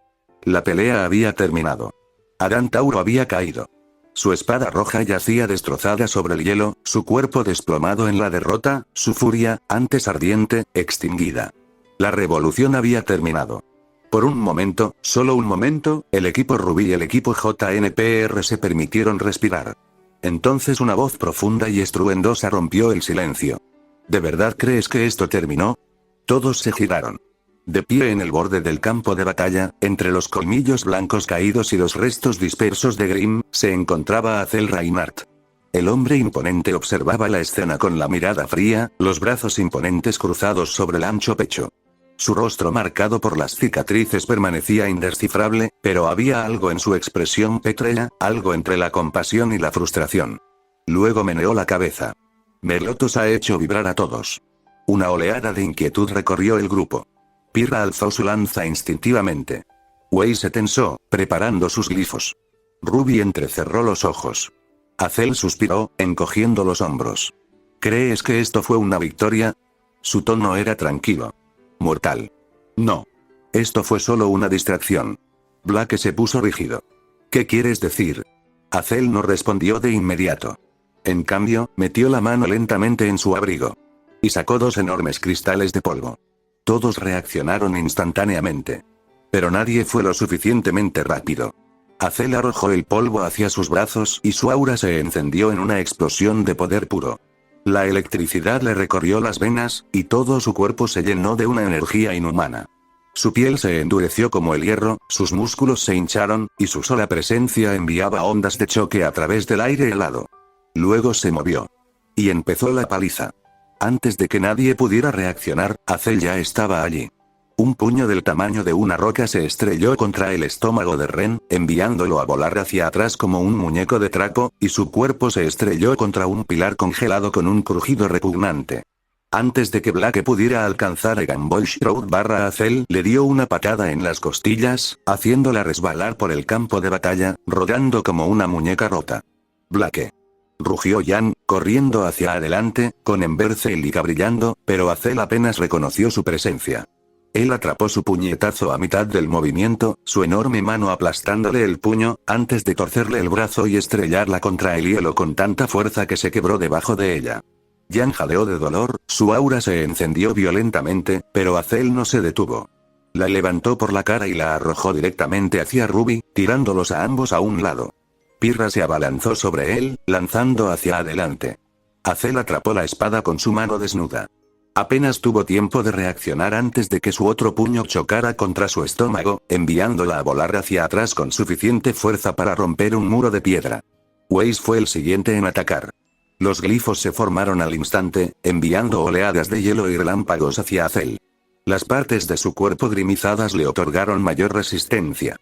La pelea había terminado. Adán Tauro había caído. Su espada roja yacía destrozada sobre el hielo, su cuerpo desplomado en la derrota, su furia, antes ardiente, extinguida. La revolución había terminado. Por un momento, solo un momento, el equipo Rubí y el equipo JNPR se permitieron respirar. Entonces una voz profunda y estruendosa rompió el silencio. ¿De verdad crees que esto terminó? Todos se giraron. De pie en el borde del campo de batalla, entre los colmillos blancos caídos y los restos dispersos de Grimm, se encontraba Azel Reinhardt. El hombre imponente observaba la escena con la mirada fría, los brazos imponentes cruzados sobre el ancho pecho. Su rostro marcado por las cicatrices permanecía indescifrable, pero había algo en su expresión pétrea, algo entre la compasión y la frustración. Luego meneó la cabeza. Melotos ha hecho vibrar a todos. Una oleada de inquietud recorrió el grupo. Pirra alzó su lanza instintivamente. Wei se tensó, preparando sus glifos. Ruby entrecerró los ojos. Azel suspiró, encogiendo los hombros. ¿Crees que esto fue una victoria? Su tono era tranquilo. Mortal. No. Esto fue solo una distracción. Blake se puso rígido. ¿Qué quieres decir? Azel no respondió de inmediato. En cambio, metió la mano lentamente en su abrigo. Y sacó 2 enormes cristales de polvo. Todos reaccionaron instantáneamente. Pero nadie fue lo suficientemente rápido. Azel arrojó el polvo hacia sus brazos y su aura se encendió en una explosión de poder puro. La electricidad le recorrió las venas, y todo su cuerpo se llenó de una energía inhumana. Su piel se endureció como el hierro, sus músculos se hincharon, y su sola presencia enviaba ondas de choque a través del aire helado. Luego se movió. Y empezó la paliza. Antes de que nadie pudiera reaccionar, Azel ya estaba allí. Un puño del tamaño de una roca se estrelló contra el estómago de Ren, enviándolo a volar hacia atrás como un muñeco de trapo, y su cuerpo se estrelló contra un pilar congelado con un crujido repugnante. Antes de que Blake pudiera alcanzar a Gamboy Shroud Azel le dio una patada en las costillas, haciéndola resbalar por el campo de batalla, rodando como una muñeca rota. Blake. Rugió Yan, corriendo hacia adelante, con Emberce y Liga brillando, pero Azel apenas reconoció su presencia. Él atrapó su puñetazo a mitad del movimiento, su enorme mano aplastándole el puño, antes de torcerle el brazo y estrellarla contra el hielo con tanta fuerza que se quebró debajo de ella. Yan jadeó de dolor, su aura se encendió violentamente, pero Azel no se detuvo. La levantó por la cara y la arrojó directamente hacia Ruby, tirándolos a ambos a un lado. Pirra se abalanzó sobre él, lanzando hacia adelante. Azel atrapó la espada con su mano desnuda. Apenas tuvo tiempo de reaccionar antes de que su otro puño chocara contra su estómago, enviándola a volar hacia atrás con suficiente fuerza para romper un muro de piedra. Weiss fue el siguiente en atacar. Los glifos se formaron al instante, enviando oleadas de hielo y relámpagos hacia Azel. Las partes de su cuerpo grimizadas le otorgaron mayor resistencia.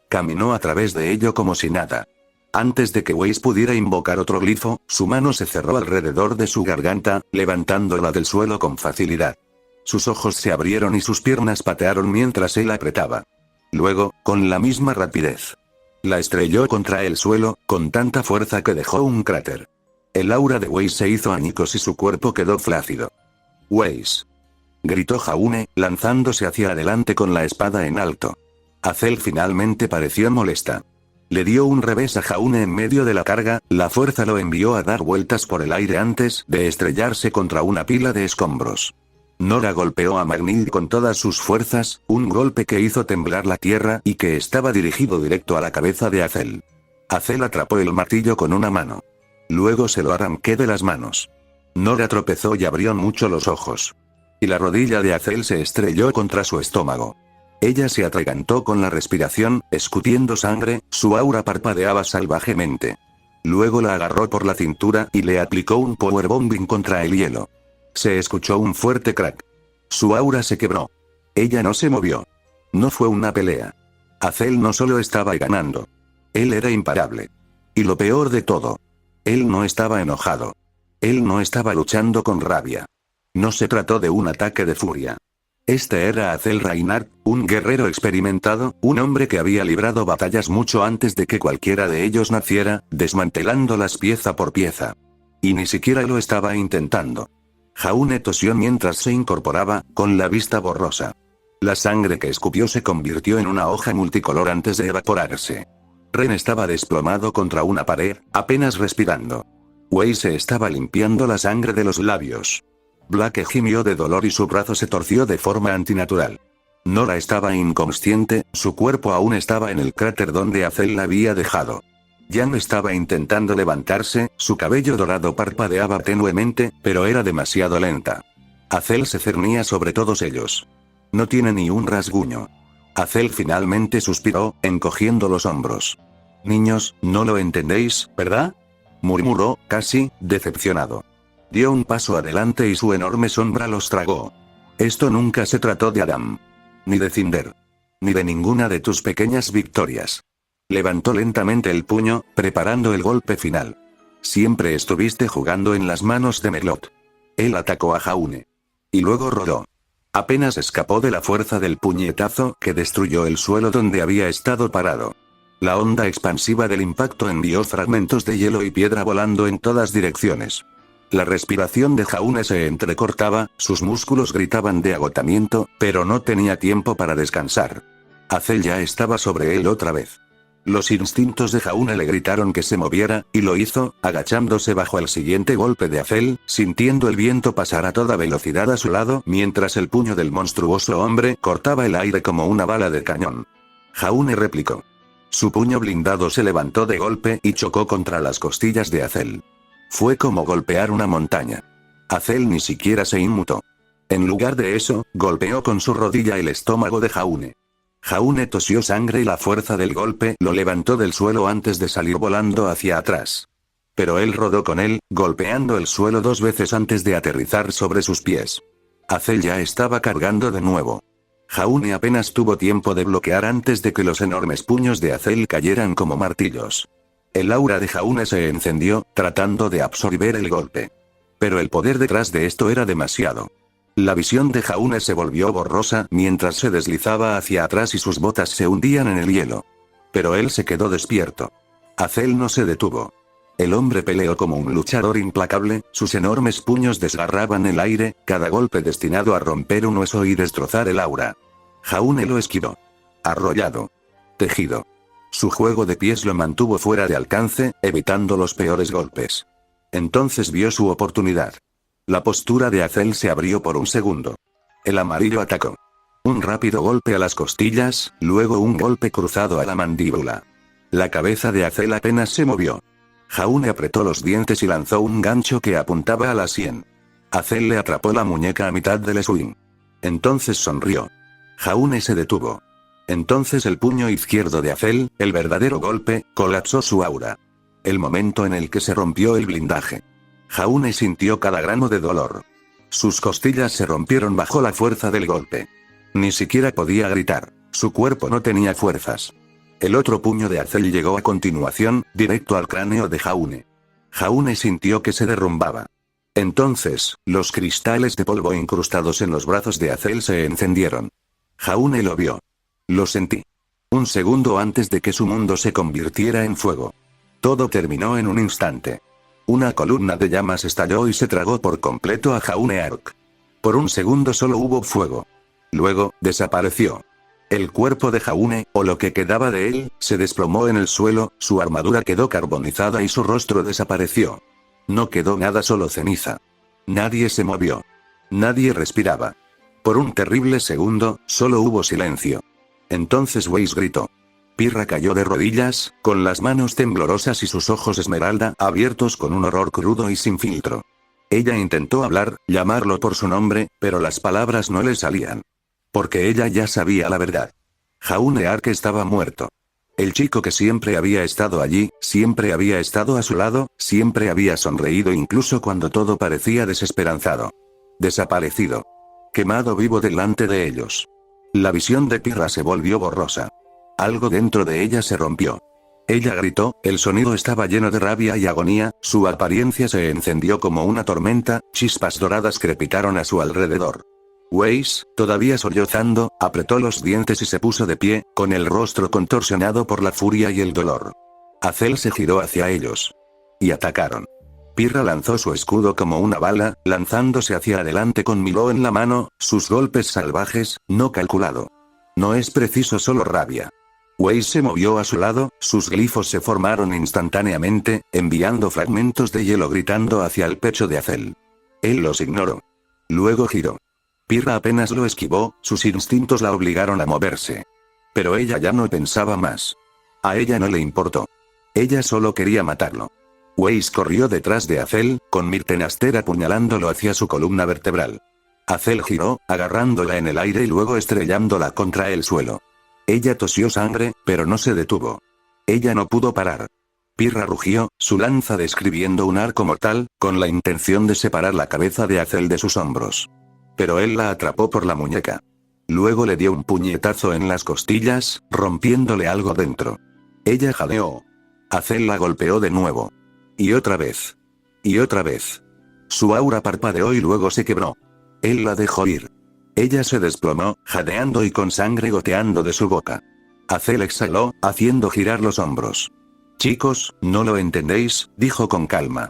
Caminó a través de ello como si nada. Antes de que Weiss pudiera invocar otro glifo, su mano se cerró alrededor de su garganta, levantándola del suelo con facilidad. Sus ojos se abrieron y sus piernas patearon mientras él apretaba. Luego, con la misma rapidez, la estrelló contra el suelo, con tanta fuerza que dejó un cráter. El aura de Weiss se hizo añicos y su cuerpo quedó flácido. «Weiss», gritó Jaune, lanzándose hacia adelante con la espada en alto. Azel finalmente pareció molesta. Le dio un revés a Jaune en medio de la carga, la fuerza lo envió a dar vueltas por el aire antes de estrellarse contra una pila de escombros. Nora golpeó a Magnil con todas sus fuerzas, un golpe que hizo temblar la tierra y que estaba dirigido directo a la cabeza de Azel. Azel atrapó el martillo con una mano. Luego se lo arranqué de las manos. Nora tropezó y abrió mucho los ojos. Y la rodilla de Azel se estrelló contra su estómago. Ella se atragantó con la respiración, escupiendo sangre, su aura parpadeaba salvajemente. Luego la agarró por la cintura y le aplicó un powerbombing contra el hielo. Se escuchó un fuerte crack. Su aura se quebró. Ella no se movió. No fue una pelea. Azel no solo estaba ganando. Él era imparable. Y lo peor de todo. Él no estaba enojado. Él no estaba luchando con rabia. No se trató de un ataque de furia. Este era Azel Reinhardt, un guerrero experimentado, un hombre que había librado batallas mucho antes de que cualquiera de ellos naciera, desmantelándolas pieza por pieza. Y ni siquiera lo estaba intentando. Jaune tosió mientras se incorporaba, con la vista borrosa. La sangre que escupió se convirtió en una hoja multicolor antes de evaporarse. Ren estaba desplomado contra una pared, apenas respirando. Wei se estaba limpiando la sangre de los labios. Blake gimió de dolor y su brazo se torció de forma antinatural. Nora estaba inconsciente, su cuerpo aún estaba en el cráter donde Azel la había dejado. Yang estaba intentando levantarse, su cabello dorado parpadeaba tenuemente, pero era demasiado lenta. Azel se cernía sobre todos ellos. No tiene ni un rasguño. Azel finalmente suspiró, encogiendo los hombros. Niños, no lo entendéis, ¿verdad? Murmuró, casi, decepcionado. Dio un paso adelante y su enorme sombra los tragó. Esto nunca se trató de Adam. Ni de Cinder. Ni de ninguna de tus pequeñas victorias. Levantó lentamente el puño, preparando el golpe final. Siempre estuviste jugando en las manos de Melot. Él atacó a Jaune. Y luego rodó. Apenas escapó de la fuerza del puñetazo que destruyó el suelo donde había estado parado. La onda expansiva del impacto envió fragmentos de hielo y piedra volando en todas direcciones. La respiración de Jaune se entrecortaba, sus músculos gritaban de agotamiento, pero no tenía tiempo para descansar. Azel ya estaba sobre él otra vez. Los instintos de Jaune le gritaron que se moviera, y lo hizo, agachándose bajo el siguiente golpe de Azel, sintiendo el viento pasar a toda velocidad a su lado, mientras el puño del monstruoso hombre cortaba el aire como una bala de cañón. Jaune replicó. Su puño blindado se levantó de golpe y chocó contra las costillas de Azel. Fue como golpear una montaña. Azel ni siquiera se inmutó. En lugar de eso, golpeó con su rodilla el estómago de Jaune. Jaune tosió sangre y la fuerza del golpe lo levantó del suelo antes de salir volando hacia atrás. Pero él rodó con él, golpeando el suelo 2 veces antes de aterrizar sobre sus pies. Azel ya estaba cargando de nuevo. Jaune apenas tuvo tiempo de bloquear antes de que los enormes puños de Azel cayeran como martillos. El aura de Jaune se encendió, tratando de absorber el golpe. Pero el poder detrás de esto era demasiado. La visión de Jaune se volvió borrosa mientras se deslizaba hacia atrás y sus botas se hundían en el hielo. Pero él se quedó despierto. Azel no se detuvo. El hombre peleó como un luchador implacable, sus enormes puños desgarraban el aire, cada golpe destinado a romper un hueso y destrozar el aura. Jaune lo esquivó. Arrollado. Tejido. Su juego de pies lo mantuvo fuera de alcance, evitando los peores golpes. Entonces vio su oportunidad. La postura de Azel se abrió por un segundo. El amarillo atacó. Un rápido golpe a las costillas, luego un golpe cruzado a la mandíbula. La cabeza de Azel apenas se movió. Jaune apretó los dientes y lanzó un gancho que apuntaba a la sien. Azel le atrapó la muñeca a mitad del swing. Entonces sonrió. Jaune se detuvo. Entonces el puño izquierdo de Azel, el verdadero golpe, colapsó su aura. El momento en el que se rompió el blindaje. Jaune sintió cada grano de dolor. Sus costillas se rompieron bajo la fuerza del golpe. Ni siquiera podía gritar, su cuerpo no tenía fuerzas. El otro puño de Azel llegó a continuación, directo al cráneo de Jaune. Jaune sintió que se derrumbaba. Entonces, los cristales de polvo incrustados en los brazos de Azel se encendieron. Jaune lo vio. Lo sentí. Un segundo antes de que su mundo se convirtiera en fuego. Todo terminó en un instante. Una columna de llamas estalló y se tragó por completo a Jaune Ark. Por un segundo solo hubo fuego. Luego, desapareció. El cuerpo de Jaune, o lo que quedaba de él, se desplomó en el suelo, su armadura quedó carbonizada y su rostro desapareció. No quedó nada, solo ceniza. Nadie se movió. Nadie respiraba. Por un terrible segundo, solo hubo silencio. Entonces Weiss gritó. Pirra cayó de rodillas, con las manos temblorosas y sus ojos esmeralda abiertos con un horror crudo y sin filtro. Ella intentó hablar, llamarlo por su nombre, pero las palabras no le salían. Porque ella ya sabía la verdad. Jaune Ark estaba muerto. El chico que siempre había estado allí, siempre había estado a su lado, siempre había sonreído incluso cuando todo parecía desesperanzado. Desaparecido. Quemado vivo delante de ellos. La visión de Pirra se volvió borrosa. Algo dentro de ella se rompió. Ella gritó, el sonido estaba lleno de rabia y agonía, su apariencia se encendió como una tormenta, chispas doradas crepitaron a su alrededor. Weiss, todavía sollozando, apretó los dientes y se puso de pie, con el rostro contorsionado por la furia y el dolor. Azel se giró hacia ellos. Y atacaron. Pirra lanzó su escudo como una bala, lanzándose hacia adelante con Milo en la mano, sus golpes salvajes, no calculado. No es preciso solo rabia. Weiss se movió a su lado, sus glifos se formaron instantáneamente, enviando fragmentos de hielo gritando hacia el pecho de Azel. Él los ignoró. Luego giró. Pirra apenas lo esquivó, sus instintos la obligaron a moverse. Pero ella ya no pensaba más. A ella no le importó. Ella solo quería matarlo. Weiss corrió detrás de Azel, con Mirtenaster apuñalándolo hacia su columna vertebral. Azel giró, agarrándola en el aire y luego estrellándola contra el suelo. Ella tosió sangre, pero no se detuvo. Ella no pudo parar. Pirra rugió, su lanza describiendo un arco mortal, con la intención de separar la cabeza de Azel de sus hombros. Pero él la atrapó por la muñeca. Luego le dio un puñetazo en las costillas, rompiéndole algo dentro. Ella jadeó. Azel la golpeó de nuevo. Y otra vez. Y otra vez. Su aura parpadeó y luego se quebró. Él la dejó ir. Ella se desplomó, jadeando y con sangre goteando de su boca. Azel exhaló, haciendo girar los hombros. Chicos, no lo entendéis, dijo con calma.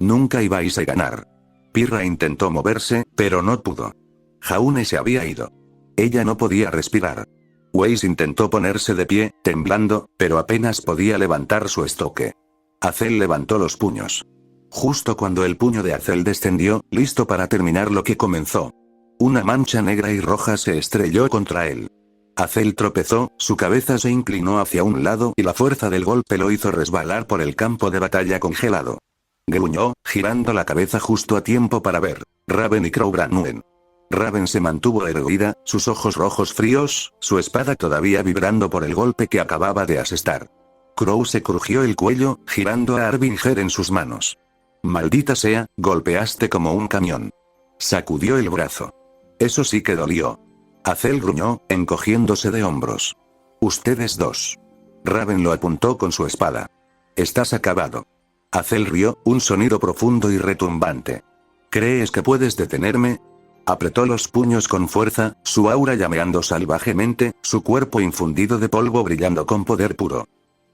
Nunca ibais a ganar. Pirra intentó moverse, pero no pudo. Jaune se había ido. Ella no podía respirar. Weiss intentó ponerse de pie, temblando, pero apenas podía levantar su estoque. Azel levantó los puños. Justo cuando el puño de Azel descendió, listo para terminar lo que comenzó. Una mancha negra y roja se estrelló contra él. Azel tropezó, su cabeza se inclinó hacia un lado y la fuerza del golpe lo hizo resbalar por el campo de batalla congelado. Gruñó, girando la cabeza justo a tiempo para ver Raven y Crow Branwen. Raven se mantuvo erguida, sus ojos rojos fríos, su espada todavía vibrando por el golpe que acababa de asestar. Crow se crujió el cuello, girando a Arbinger en sus manos. Maldita sea, golpeaste como un camión. Sacudió el brazo. Eso sí que dolió. Azel gruñó, encogiéndose de hombros. Ustedes dos. Raven lo apuntó con su espada. Estás acabado. Azel rió, un sonido profundo y retumbante. ¿Crees que puedes detenerme? Apretó los puños con fuerza, su aura llameando salvajemente, su cuerpo infundido de polvo brillando con poder puro.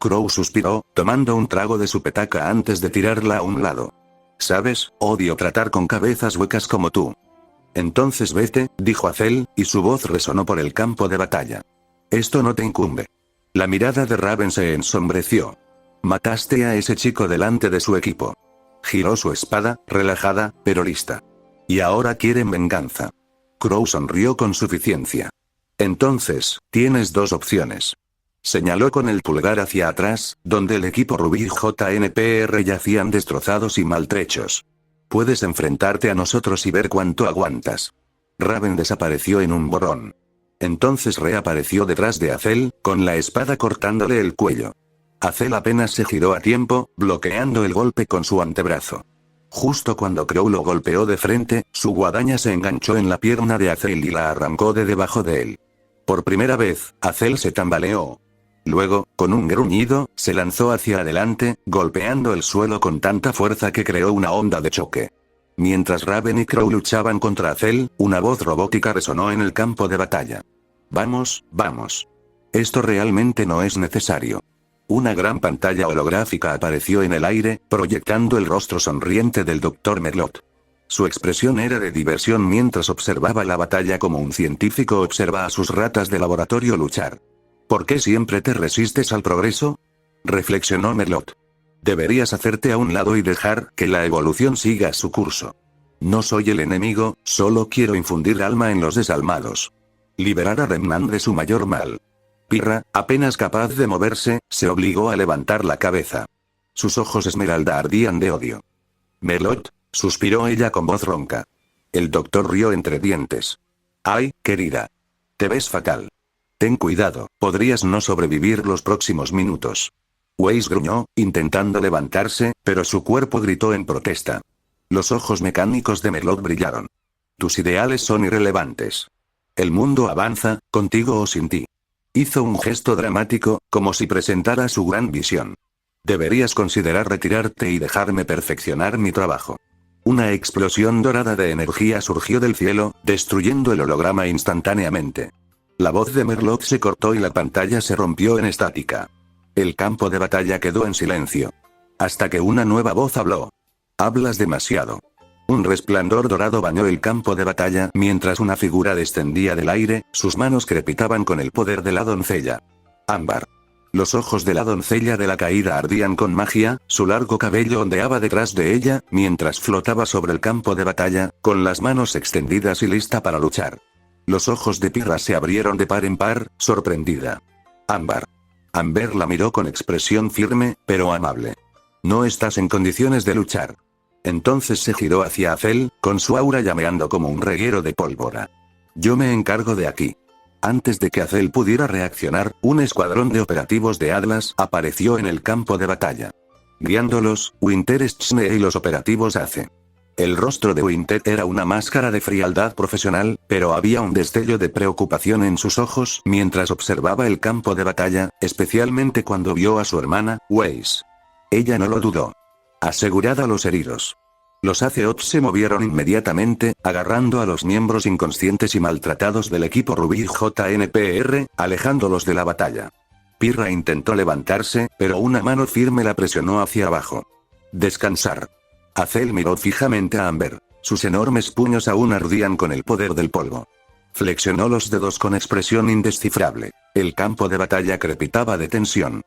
Crow suspiró, tomando un trago de su petaca antes de tirarla a un lado. ¿Sabes? Odio tratar con cabezas huecas como tú. Entonces vete, dijo Azel, y su voz resonó por el campo de batalla. Esto no te incumbe. La mirada de Raven se ensombreció. Mataste a ese chico delante de su equipo. Giró su espada, relajada, pero lista. Y ahora quieren venganza. Crow sonrió con suficiencia. Entonces, tienes dos opciones. Señaló con el pulgar hacia atrás, donde el equipo Rubí y JNPR yacían destrozados y maltrechos. Puedes enfrentarte a nosotros y ver cuánto aguantas. Raven desapareció en un borrón. Entonces reapareció detrás de Azel, con la espada cortándole el cuello. Azel apenas se giró a tiempo, bloqueando el golpe con su antebrazo. Justo cuando Crow lo golpeó de frente, su guadaña se enganchó en la pierna de Azel y la arrancó de debajo de él. Por primera vez, Azel se tambaleó. Luego, con un gruñido, se lanzó hacia adelante, golpeando el suelo con tanta fuerza que creó una onda de choque. Mientras Raven y Crow luchaban contra Azel, una voz robótica resonó en el campo de batalla. Vamos, vamos. Esto realmente no es necesario. Una gran pantalla holográfica apareció en el aire, proyectando el rostro sonriente del Dr. Merlot. Su expresión era de diversión mientras observaba la batalla como un científico observa a sus ratas de laboratorio luchar. ¿Por qué siempre te resistes al progreso? Reflexionó Merlot. Deberías hacerte a un lado y dejar que la evolución siga su curso. No soy el enemigo, solo quiero infundir alma en los desalmados. Liberar a Remnant de su mayor mal. Pirra, apenas capaz de moverse, se obligó a levantar la cabeza. Sus ojos esmeralda ardían de odio. Merlot, suspiró ella con voz ronca. El doctor rió entre dientes. Ay, querida. Te ves fatal. Ten cuidado, podrías no sobrevivir los próximos minutos. Weiss gruñó, intentando levantarse, pero su cuerpo gritó en protesta. Los ojos mecánicos de Merlot brillaron. Tus ideales son irrelevantes. El mundo avanza, contigo o sin ti. Hizo un gesto dramático, como si presentara su gran visión. Deberías considerar retirarte y dejarme perfeccionar mi trabajo. Una explosión dorada de energía surgió del cielo, destruyendo el holograma instantáneamente. La voz de Merlot se cortó y la pantalla se rompió en estática. El campo de batalla quedó en silencio. Hasta que una nueva voz habló. Hablas demasiado. Un resplandor dorado bañó el campo de batalla mientras una figura descendía del aire, sus manos crepitaban con el poder de la doncella. Ámbar. Los ojos de la doncella de la caída ardían con magia, su largo cabello ondeaba detrás de ella, mientras flotaba sobre el campo de batalla, con las manos extendidas y lista para luchar. Los ojos de Pirra se abrieron de par en par, sorprendida. Ámbar. Amber la miró con expresión firme, pero amable. No estás en condiciones de luchar. Entonces se giró hacia Azel, con su aura llameando como un reguero de pólvora. Yo me encargo de aquí. Antes de que Azel pudiera reaccionar, un escuadrón de operativos de Atlas apareció en el campo de batalla. Guiándolos, Winter Schne y los operativos ACE. El rostro de Winter era una máscara de frialdad profesional, pero había un destello de preocupación en sus ojos mientras observaba el campo de batalla, especialmente cuando vio a su hermana, Weiss. Ella no lo dudó. Asegurad a los heridos. Los ACOTS se movieron inmediatamente, agarrando a los miembros inconscientes y maltratados del equipo Rubí JNPR, alejándolos de la batalla. Pirra intentó levantarse, pero una mano firme la presionó hacia abajo. Descansar. Azel miró fijamente a Amber. Sus enormes puños aún ardían con el poder del polvo. Flexionó los dedos con expresión indescifrable. El campo de batalla crepitaba de tensión.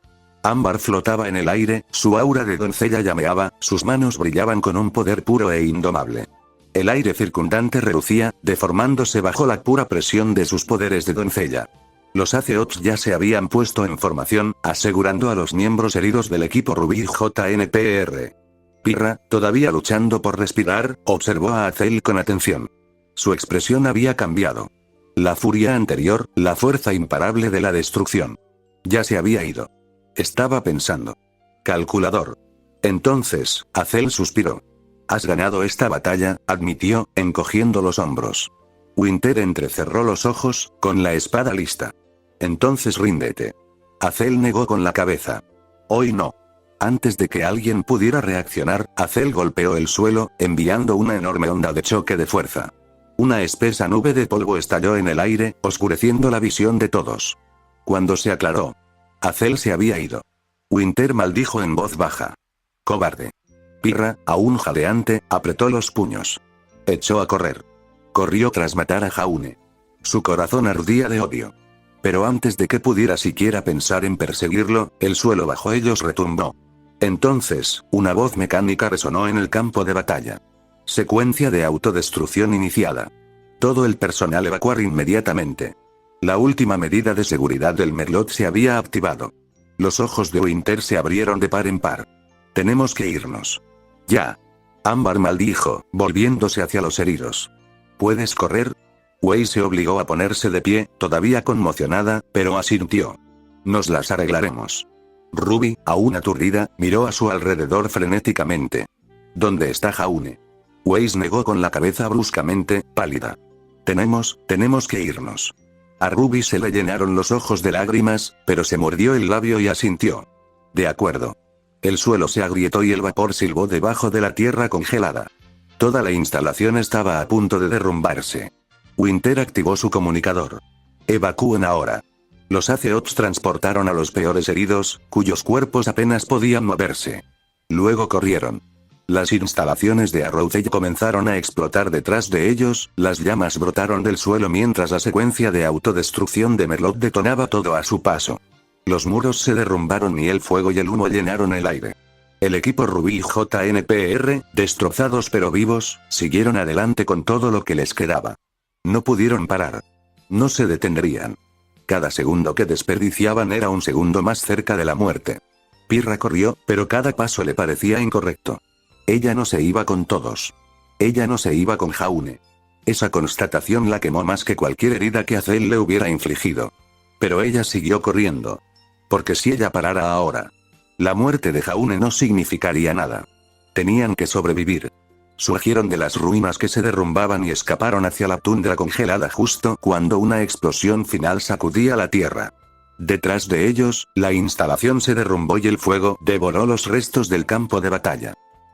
Ámbar flotaba en el aire, su aura de doncella llameaba, sus manos brillaban con un poder puro e indomable. El aire circundante relucía, deformándose bajo la pura presión de sus poderes de doncella. Los ACOTS ya se habían puesto en formación, asegurando a los miembros heridos del equipo Rubí JNPR. Pirra, todavía luchando por respirar, observó a Azel con atención. Su expresión había cambiado. La furia anterior, la fuerza imparable de la destrucción. Ya se había ido. Estaba pensando. Calculador. Entonces, Azel suspiró. Has ganado esta batalla, admitió, encogiendo los hombros. Winter entrecerró los ojos, con la espada lista. Entonces ríndete. Azel negó con la cabeza. Hoy no. Antes de que alguien pudiera reaccionar, Azel golpeó el suelo, enviando una enorme onda de choque de fuerza. Una espesa nube de polvo estalló en el aire, oscureciendo la visión de todos. Cuando se aclaró, Azel se había ido. Winter maldijo en voz baja. Cobarde. Pirra, aún jadeante, apretó los puños. Echó a correr. Corrió tras matar a Jaune. Su corazón ardía de odio. Pero antes de que pudiera siquiera pensar en perseguirlo, el suelo bajo ellos retumbó. Entonces, una voz mecánica resonó en el campo de batalla. Secuencia de autodestrucción iniciada. Todo el personal evacuar inmediatamente. La última medida de seguridad del Merlot se había activado. Los ojos de Winter se abrieron de par en par. Tenemos que irnos. Ya. Ámbar maldijo, volviéndose hacia los heridos. ¿Puedes correr? Wei se obligó a ponerse de pie, todavía conmocionada, pero asintió. Nos las arreglaremos. Ruby, aún aturdida, miró a su alrededor frenéticamente. ¿Dónde está Jaune? Wei negó con la cabeza bruscamente, pálida. Tenemos que irnos. A Ruby se le llenaron los ojos de lágrimas, pero se mordió el labio y asintió. De acuerdo. El suelo se agrietó y el vapor silbó debajo de la tierra congelada. Toda la instalación estaba a punto de derrumbarse. Winter activó su comunicador. Evacúen ahora. Los ACOTS transportaron a los peores heridos, cuyos cuerpos apenas podían moverse. Luego corrieron. Las instalaciones de Arrowhead comenzaron a explotar detrás de ellos, las llamas brotaron del suelo mientras la secuencia de autodestrucción de Merlot detonaba todo a su paso. Los muros se derrumbaron y el fuego y el humo llenaron el aire. El equipo Rubí JNPR, destrozados pero vivos, siguieron adelante con todo lo que les quedaba. No pudieron parar. No se detendrían. Cada segundo que desperdiciaban era un segundo más cerca de la muerte. Pirra corrió, pero cada paso le parecía incorrecto. Ella no se iba con todos. Ella no se iba con Jaune. Esa constatación la quemó más que cualquier herida que Azel le hubiera infligido. Pero ella siguió corriendo. Porque si ella parara ahora, la muerte de Jaune no significaría nada. Tenían que sobrevivir. Surgieron de las ruinas que se derrumbaban y escaparon hacia la tundra congelada justo cuando una explosión final sacudía la tierra. Detrás de ellos, la instalación se derrumbó y el fuego devoró los restos del campo de batalla.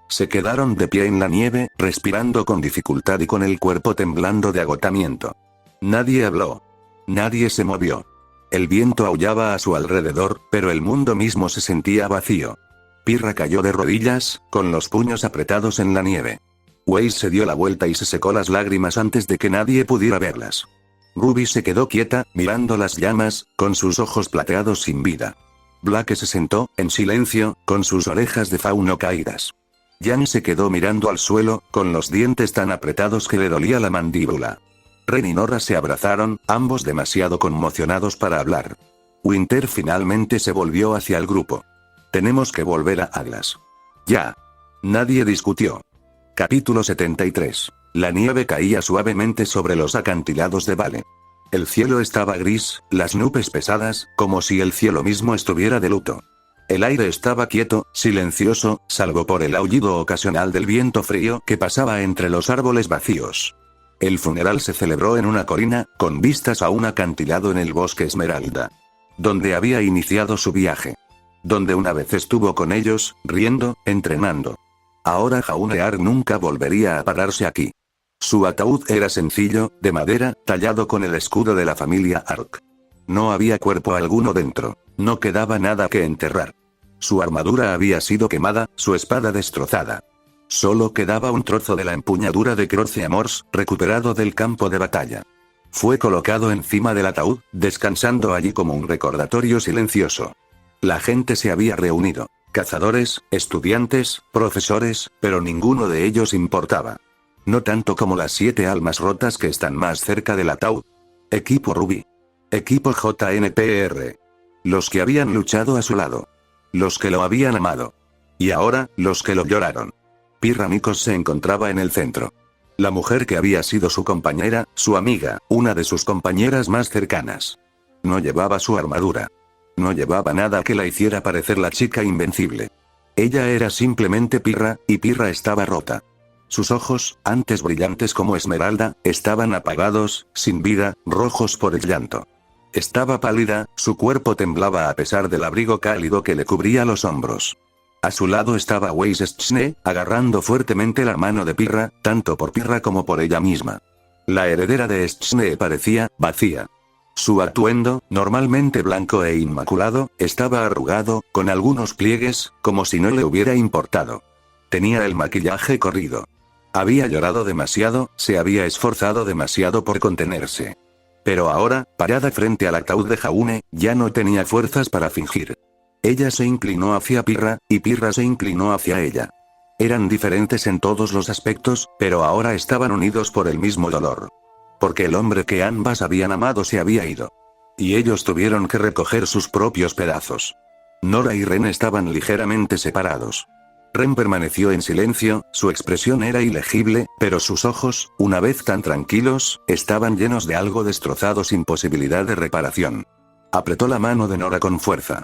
Se quedaron de pie en la nieve, respirando con dificultad y con el cuerpo temblando de agotamiento. Nadie habló. Nadie se movió. El viento aullaba a su alrededor, pero el mundo mismo se sentía vacío. Pirra cayó de rodillas, con los puños apretados en la nieve. Weiss se dio la vuelta y se secó las lágrimas antes de que nadie pudiera verlas. Ruby se quedó quieta, mirando las llamas, con sus ojos plateados sin vida. Blake se sentó, en silencio, con sus orejas de fauno caídas. Jan se quedó mirando al suelo, con los dientes tan apretados que le dolía la mandíbula. Ren y Nora se abrazaron, ambos demasiado conmocionados para hablar. Winter finalmente se volvió hacia el grupo. Tenemos que volver a Atlas. Ya. Nadie discutió. Capítulo 73. La nieve caía suavemente sobre los acantilados de Vale. El cielo estaba gris, las nubes pesadas, como si el cielo mismo estuviera de luto. El aire estaba quieto, silencioso, salvo por el aullido ocasional del viento frío que pasaba entre los árboles vacíos. El funeral se celebró en una colina, con vistas a un acantilado en el bosque Esmeralda. Donde había iniciado su viaje. Donde una vez estuvo con ellos, riendo, entrenando. Ahora Jaunear nunca volvería a pararse aquí. Su ataúd era sencillo, de madera, tallado con el escudo de la familia Ark. No había cuerpo alguno dentro, no quedaba nada que enterrar. Su armadura había sido quemada, su espada destrozada. Solo quedaba un trozo de la empuñadura de Croce Amors, recuperado del campo de batalla. Fue colocado encima del ataúd, descansando allí como un recordatorio silencioso. La gente se había reunido. Cazadores, estudiantes, profesores, pero ninguno de ellos importaba. No tanto como las 7 almas rotas que están más cerca del ataúd. Equipo Ruby. Equipo JNPR. Los que habían luchado a su lado. Los que lo habían amado. Y ahora, los que lo lloraron. Pirra Nikos se encontraba en el centro. La mujer que había sido su compañera, su amiga, una de sus compañeras más cercanas. No llevaba su armadura. No llevaba nada que la hiciera parecer la chica invencible. Ella era simplemente Pirra, y Pirra estaba rota. Sus ojos, antes brillantes como esmeralda, estaban apagados, sin vida, rojos por el llanto. Estaba pálida, su cuerpo temblaba a pesar del abrigo cálido que le cubría los hombros. A su lado estaba Weiss Schne, agarrando fuertemente la mano de Pirra, tanto por Pirra como por ella misma. La heredera de Schne parecía vacía. Su atuendo, normalmente blanco e inmaculado, estaba arrugado, con algunos pliegues, como si no le hubiera importado. Tenía el maquillaje corrido. Había llorado demasiado, se había esforzado demasiado por contenerse. Pero ahora, parada frente al ataúd de Jaune, ya no tenía fuerzas para fingir. Ella se inclinó hacia Pirra, y Pirra se inclinó hacia ella. Eran diferentes en todos los aspectos, pero ahora estaban unidos por el mismo dolor. Porque el hombre que ambas habían amado se había ido. Y ellos tuvieron que recoger sus propios pedazos. Nora y Ren estaban ligeramente separados. Ren permaneció en silencio, su expresión era ilegible, pero sus ojos, una vez tan tranquilos, estaban llenos de algo destrozado sin posibilidad de reparación. Apretó la mano de Nora con fuerza.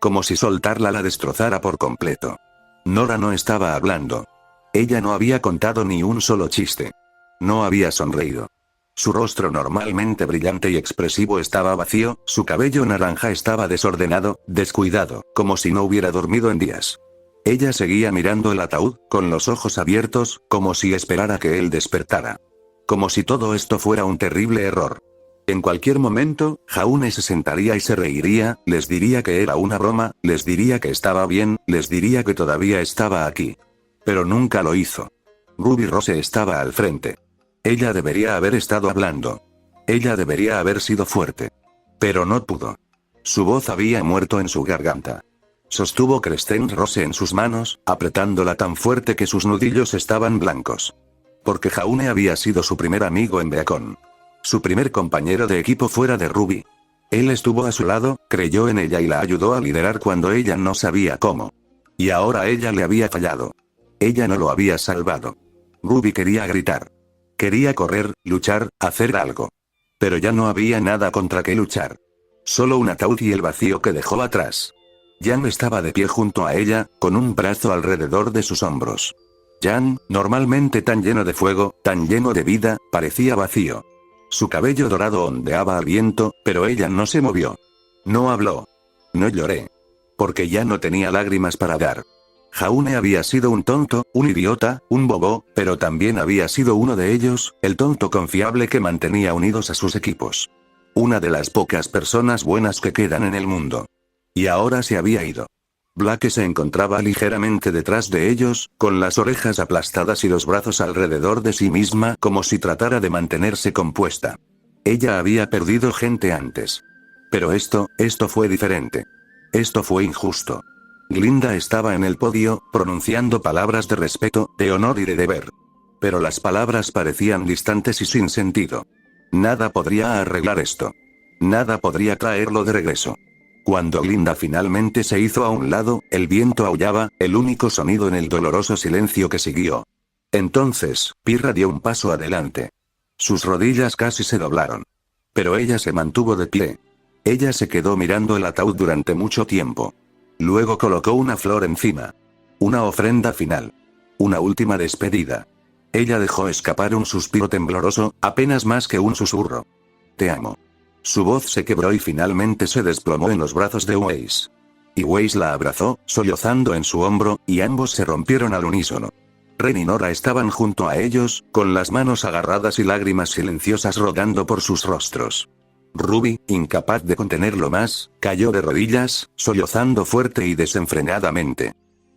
Como si soltarla la destrozara por completo. Nora no estaba hablando. Ella no había contado ni un solo chiste. No había sonreído. Su rostro normalmente brillante y expresivo estaba vacío, su cabello naranja estaba desordenado, descuidado, como si no hubiera dormido en días. Ella seguía mirando el ataúd, con los ojos abiertos, como si esperara que él despertara. Como si todo esto fuera un terrible error. En cualquier momento, Jaune se sentaría y se reiría, les diría que era una broma, les diría que estaba bien, les diría que todavía estaba aquí. Pero nunca lo hizo. Ruby Rose estaba al frente. Ella debería haber estado hablando. Ella debería haber sido fuerte. Pero no pudo. Su voz había muerto en su garganta. Sostuvo Crescent Rose en sus manos, apretándola tan fuerte que sus nudillos estaban blancos. Porque Jaune había sido su primer amigo en Beacon. Su primer compañero de equipo fuera de Ruby. Él estuvo a su lado, creyó en ella y la ayudó a liderar cuando ella no sabía cómo. Y ahora ella le había fallado. Ella no lo había salvado. Ruby quería gritar. Quería correr, luchar, hacer algo. Pero ya no había nada contra qué luchar. Solo un ataúd y el vacío que dejó atrás. Jan estaba de pie junto a ella, con un brazo alrededor de sus hombros. Jan, normalmente tan lleno de fuego, tan lleno de vida, parecía vacío. Su cabello dorado ondeaba al viento, pero ella no se movió. No habló. No lloré. Porque ya no tenía lágrimas para dar. Jaune había sido un tonto, un idiota, un bobo, pero también había sido uno de ellos, el tonto confiable que mantenía unidos a sus equipos. Una de las pocas personas buenas que quedan en el mundo. Y ahora se había ido. Blake se encontraba ligeramente detrás de ellos, con las orejas aplastadas y los brazos alrededor de sí misma como si tratara de mantenerse compuesta. Ella había perdido gente antes. Pero esto fue diferente. Esto fue injusto. Glinda estaba en el podio, pronunciando palabras de respeto, de honor y de deber. Pero las palabras parecían distantes y sin sentido. Nada podría arreglar esto. Nada podría traerlo de regreso. Cuando Glinda finalmente se hizo a un lado, el viento aullaba, el único sonido en el doloroso silencio que siguió. Entonces, Pirra dio un paso adelante. Sus rodillas casi se doblaron. Pero ella se mantuvo de pie. Ella se quedó mirando el ataúd durante mucho tiempo. Luego colocó una flor encima. Una ofrenda final. Una última despedida. Ella dejó escapar un suspiro tembloroso, apenas más que un susurro. Te amo. Su voz se quebró y finalmente se desplomó en los brazos de Weiss. Y Weiss la abrazó, sollozando en su hombro, y ambos se rompieron al unísono. Ren y Nora estaban junto a ellos, con las manos agarradas y lágrimas silenciosas rodando por sus rostros. Ruby, incapaz de contenerlo más, cayó de rodillas, sollozando fuerte y desenfrenadamente.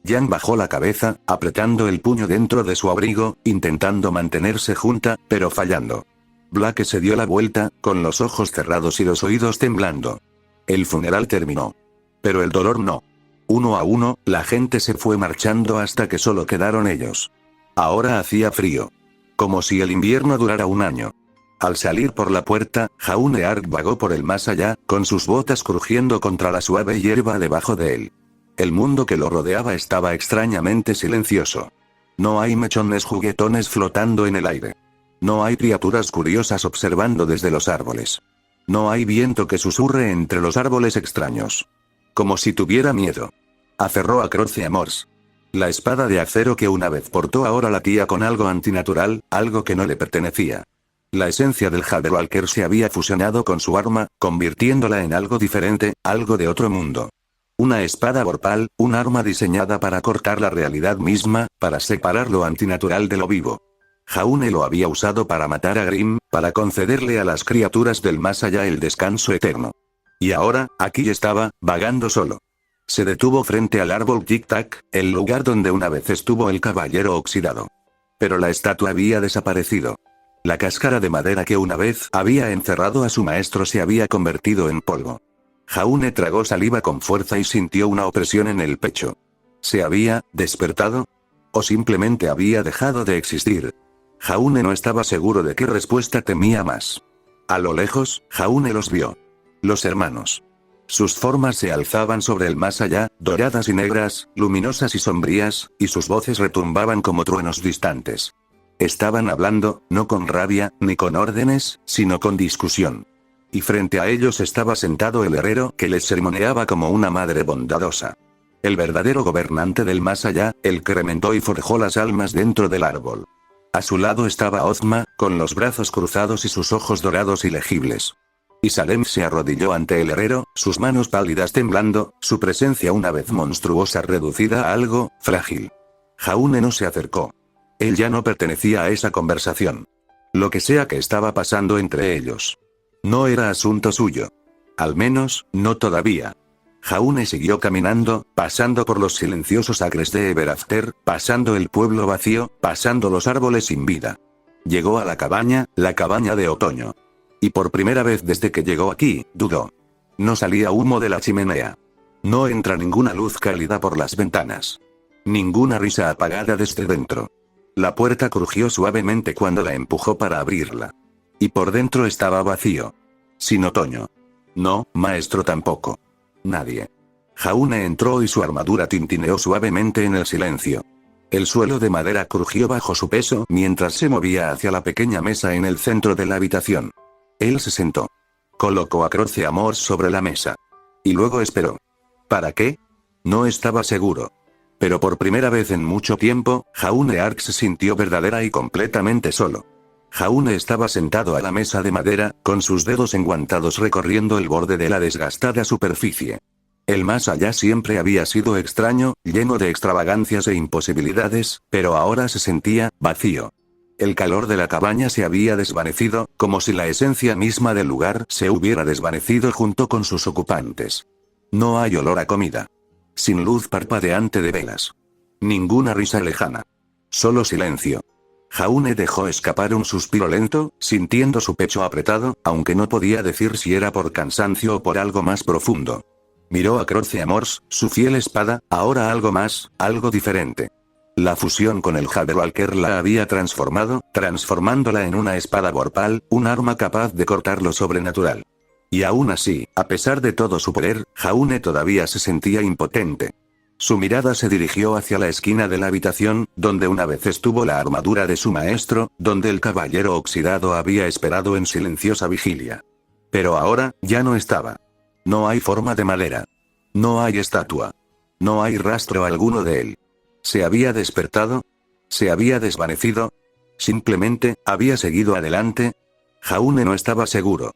Jan bajó la cabeza, apretando el puño dentro de su abrigo, intentando mantenerse junta, pero fallando. Blake se dio la vuelta, con los ojos cerrados y los oídos temblando. El funeral terminó. Pero el dolor no. Uno a uno, la gente se fue marchando hasta que solo quedaron ellos. Ahora hacía frío. Como si el invierno durara un año. Al salir por la puerta, Jaune Ark vagó por el más allá, con sus botas crujiendo contra la suave hierba debajo de él. El mundo que lo rodeaba estaba extrañamente silencioso. No hay mechones juguetones flotando en el aire. No hay criaturas curiosas observando desde los árboles. No hay viento que susurre entre los árboles extraños. Como si tuviera miedo. Aferró a Croce Amors. La espada de acero que una vez portó ahora latía con algo antinatural, algo que no le pertenecía. La esencia del Jadrowalker se había fusionado con su arma, convirtiéndola en algo diferente, algo de otro mundo. Una espada vorpal, un arma diseñada para cortar la realidad misma, para separar lo antinatural de lo vivo. Jaune lo había usado para matar a Grimm, para concederle a las criaturas del más allá el descanso eterno. Y ahora, aquí estaba, vagando solo. Se detuvo frente al árbol Tic-Tac, el lugar donde una vez estuvo el caballero oxidado. Pero la estatua había desaparecido. La cáscara de madera que una vez había encerrado a su maestro se había convertido en polvo. Jaune tragó saliva con fuerza y sintió una opresión en el pecho. ¿Se había despertado? ¿O simplemente había dejado de existir? Jaune no estaba seguro de qué respuesta temía más. A lo lejos, Jaune los vio. Los hermanos. Sus formas se alzaban sobre el más allá, doradas y negras, luminosas y sombrías, y sus voces retumbaban como truenos distantes. Estaban hablando, no con rabia, ni con órdenes, sino con discusión. Y frente a ellos estaba sentado el herrero que les sermoneaba como una madre bondadosa. El verdadero gobernante del más allá, el que remendó y forjó las almas dentro del árbol. A su lado estaba Ozma, con los brazos cruzados y sus ojos dorados y legibles. Y Salem se arrodilló ante el herrero, sus manos pálidas temblando, su presencia una vez monstruosa reducida a algo frágil. Jaune no se acercó. Él ya no pertenecía a esa conversación. Lo que sea que estaba pasando entre ellos. No era asunto suyo. Al menos, no todavía. Jaune siguió caminando, pasando por los silenciosos acres de Ever After, pasando el pueblo vacío, pasando los árboles sin vida. Llegó a la cabaña de otoño. Y por primera vez desde que llegó aquí, dudó. No salía humo de la chimenea. No entra ninguna luz cálida por las ventanas. Ninguna risa apagada desde dentro. La puerta crujió suavemente cuando la empujó para abrirla. Y por dentro estaba vacío. Sin otoño. No, maestro tampoco. Nadie. Jaune entró y su armadura tintineó suavemente en el silencio. El suelo de madera crujió bajo su peso mientras se movía hacia la pequeña mesa en el centro de la habitación. Él se sentó. Colocó a Croce Amors sobre la mesa. Y luego esperó. ¿Para qué? No estaba seguro. Pero por primera vez en mucho tiempo, Jaune Ark se sintió verdadera y completamente solo. Jaune estaba sentado a la mesa de madera, con sus dedos enguantados recorriendo el borde de la desgastada superficie. El más allá siempre había sido extraño, lleno de extravagancias e imposibilidades, pero ahora se sentía vacío. El calor de la cabaña se había desvanecido, como si la esencia misma del lugar se hubiera desvanecido junto con sus ocupantes. No hay olor a comida. Sin luz parpadeante de velas. Ninguna risa lejana. Solo silencio. Jaune dejó escapar un suspiro lento, sintiendo su pecho apretado, aunque no podía decir si era por cansancio o por algo más profundo. Miró a Croce Amors, su fiel espada, ahora algo más, algo diferente. La fusión con el Jabberwalker la había transformado, transformándola en una espada vorpal, un arma capaz de cortar lo sobrenatural. Y aún así, a pesar de todo su poder, Jaune todavía se sentía impotente. Su mirada se dirigió hacia la esquina de la habitación, donde una vez estuvo la armadura de su maestro, donde el caballero oxidado había esperado en silenciosa vigilia. Pero ahora, ya no estaba. No hay forma de madera. No hay estatua. No hay rastro alguno de él. ¿Se había despertado? ¿Se había desvanecido? ¿Simplemente, había seguido adelante? Jaune no estaba seguro.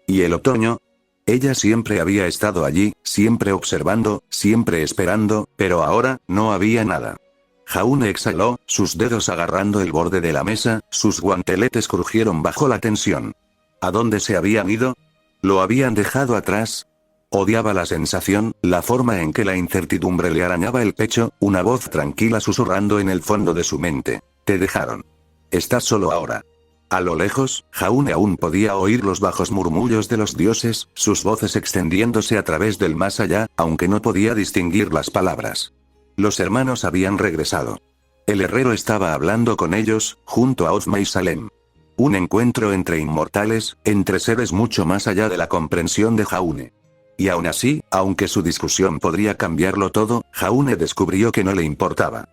¿Y el otoño? Ella siempre había estado allí, siempre observando, siempre esperando, pero ahora, no había nada. Jaune exhaló, sus dedos agarrando el borde de la mesa, sus guanteletes crujieron bajo la tensión. ¿A dónde se habían ido? ¿Lo habían dejado atrás? Odiaba la sensación, la forma en que la incertidumbre le arañaba el pecho, una voz tranquila susurrando en el fondo de su mente. Te dejaron. Estás solo ahora. A lo lejos, Jaune aún podía oír los bajos murmullos de los dioses, sus voces extendiéndose a través del más allá, aunque no podía distinguir las palabras. Los hermanos habían regresado. El herrero estaba hablando con ellos, junto a Ozma y Salem. Un encuentro entre inmortales, entre seres mucho más allá de la comprensión de Jaune. Y aún así, aunque su discusión podría cambiarlo todo, Jaune descubrió que no le importaba.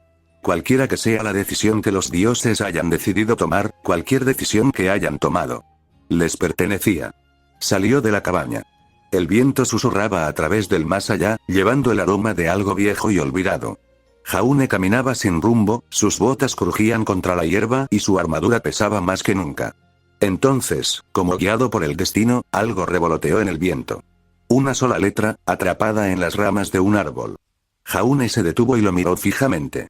Cualquiera que sea la decisión que los dioses hayan decidido tomar, cualquier decisión que hayan tomado, les pertenecía. Salió de la cabaña. El viento susurraba a través del más allá, llevando el aroma de algo viejo y olvidado. Jaune caminaba sin rumbo, sus botas crujían contra la hierba y su armadura pesaba más que nunca. Entonces, como guiado por el destino, algo revoloteó en el viento. Una sola letra, atrapada en las ramas de un árbol. Jaune se detuvo y lo miró fijamente.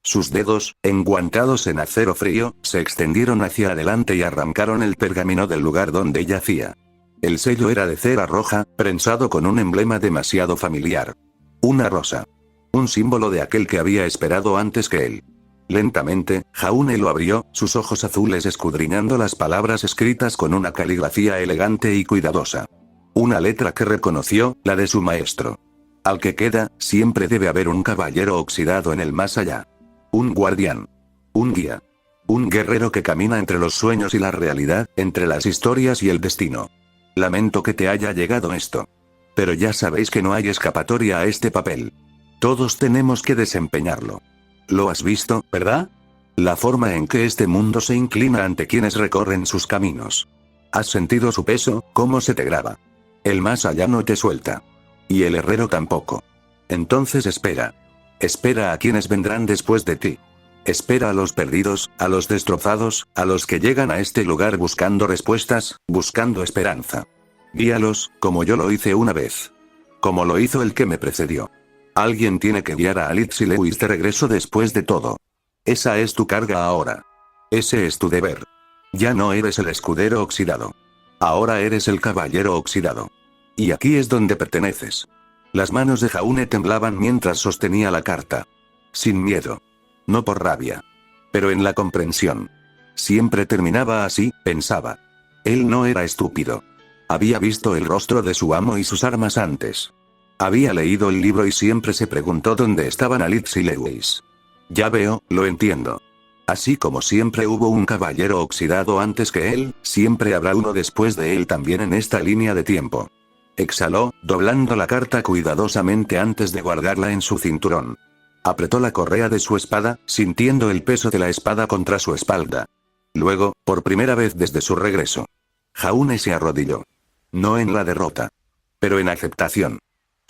Sus dedos, enguantados en acero frío, se extendieron hacia adelante y arrancaron el pergamino del lugar donde yacía. El sello era de cera roja, prensado con un emblema demasiado familiar. Una rosa. Un símbolo de aquel que había esperado antes que él. Lentamente, Jaune lo abrió, sus ojos azules escudriñando las palabras escritas con una caligrafía elegante y cuidadosa. Una letra que reconoció, la de su maestro. Al que queda, siempre debe haber un caballero oxidado en el más allá. Un guardián. Un guía. Un guerrero que camina entre los sueños y la realidad, entre las historias y el destino. Lamento que te haya llegado esto. Pero ya sabéis que no hay escapatoria a este papel. Todos tenemos que desempeñarlo. ¿Lo has visto, verdad? La forma en que este mundo se inclina ante quienes recorren sus caminos. ¿Has sentido su peso, cómo se te graba? El más allá no te suelta. Y el herrero tampoco. Entonces espera. Espera a quienes vendrán después de ti. Espera a los perdidos, a los destrozados, a los que llegan a este lugar buscando respuestas, buscando esperanza. Guíalos, como yo lo hice una vez. Como lo hizo el que me precedió. Alguien tiene que guiar a Alitz y Lewis de regreso después de todo. Esa es tu carga ahora. Ese es tu deber. Ya no eres el escudero oxidado. Ahora eres el caballero oxidado. Y aquí es donde perteneces. Las manos de Jaune temblaban mientras sostenía la carta. Sin miedo. No por rabia. Pero en la comprensión. Siempre terminaba así, pensaba. Él no era estúpido. Había visto el rostro de su amo y sus armas antes. Había leído el libro y siempre se preguntó dónde estaban Alitz y Lewis. Ya veo, lo entiendo. Así como siempre hubo un caballero oxidado antes que él, siempre habrá uno después de él también en esta línea de tiempo. Exhaló, doblando la carta cuidadosamente antes de guardarla en su cinturón. Apretó la correa de su espada, sintiendo el peso de la espada contra su espalda. Luego, por primera vez desde su regreso, Jaune se arrodilló. No en la derrota. Pero en aceptación.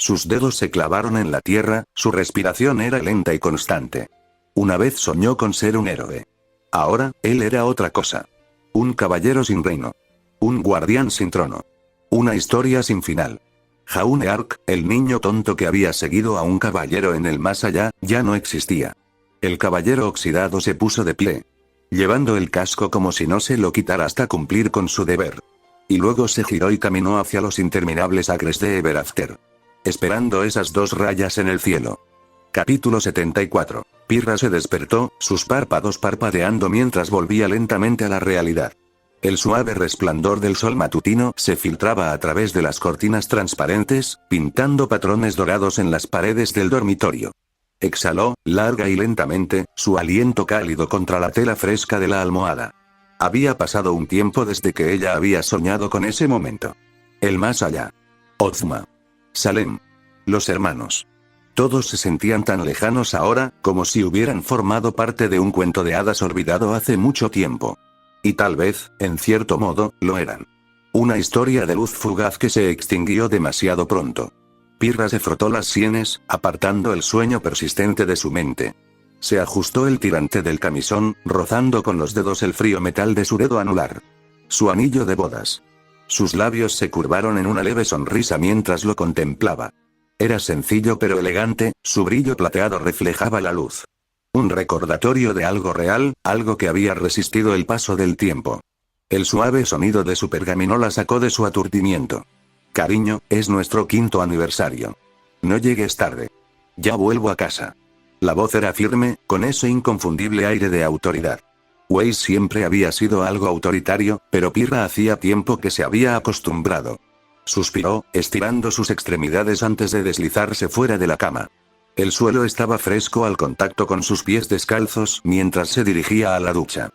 Sus dedos se clavaron en la tierra, su respiración era lenta y constante. Una vez soñó con ser un héroe. Ahora, él era otra cosa. Un caballero sin reino. Un guardián sin trono. Una historia sin final. Jaune Ark, el niño tonto que había seguido a un caballero en el más allá, ya no existía. El caballero oxidado se puso de pie, llevando el casco como si no se lo quitara hasta cumplir con su deber. Y luego se giró y caminó hacia los interminables acres de Ever After, esperando esas dos rayas en el cielo. Capítulo 74. Pirra se despertó, sus párpados parpadeando mientras volvía lentamente a la realidad. El suave resplandor del sol matutino se filtraba a través de las cortinas transparentes, pintando patrones dorados en las paredes del dormitorio. Exhaló, larga y lentamente, su aliento cálido contra la tela fresca de la almohada. Había pasado un tiempo desde que ella había soñado con ese momento. El más allá. Ozma. Salem. Los hermanos. Todos se sentían tan lejanos ahora, como si hubieran formado parte de un cuento de hadas olvidado hace mucho tiempo. Y tal vez, en cierto modo, lo eran. Una historia de luz fugaz que se extinguió demasiado pronto. Pirra se frotó las sienes, apartando el sueño persistente de su mente. Se ajustó el tirante del camisón, rozando con los dedos el frío metal de su dedo anular. Su anillo de bodas. Sus labios se curvaron en una leve sonrisa mientras lo contemplaba. Era sencillo pero elegante, su brillo plateado reflejaba la luz. Un recordatorio de algo real, algo que había resistido el paso del tiempo. El suave sonido de su pergamino la sacó de su aturdimiento. Cariño, es nuestro 5º aniversario. No llegues tarde. Ya vuelvo a casa. La voz era firme, con ese inconfundible aire de autoridad. Weiss siempre había sido algo autoritario, pero Pirra hacía tiempo que se había acostumbrado. Suspiró, estirando sus extremidades antes de deslizarse fuera de la cama. El suelo estaba fresco al contacto con sus pies descalzos mientras se dirigía a la ducha.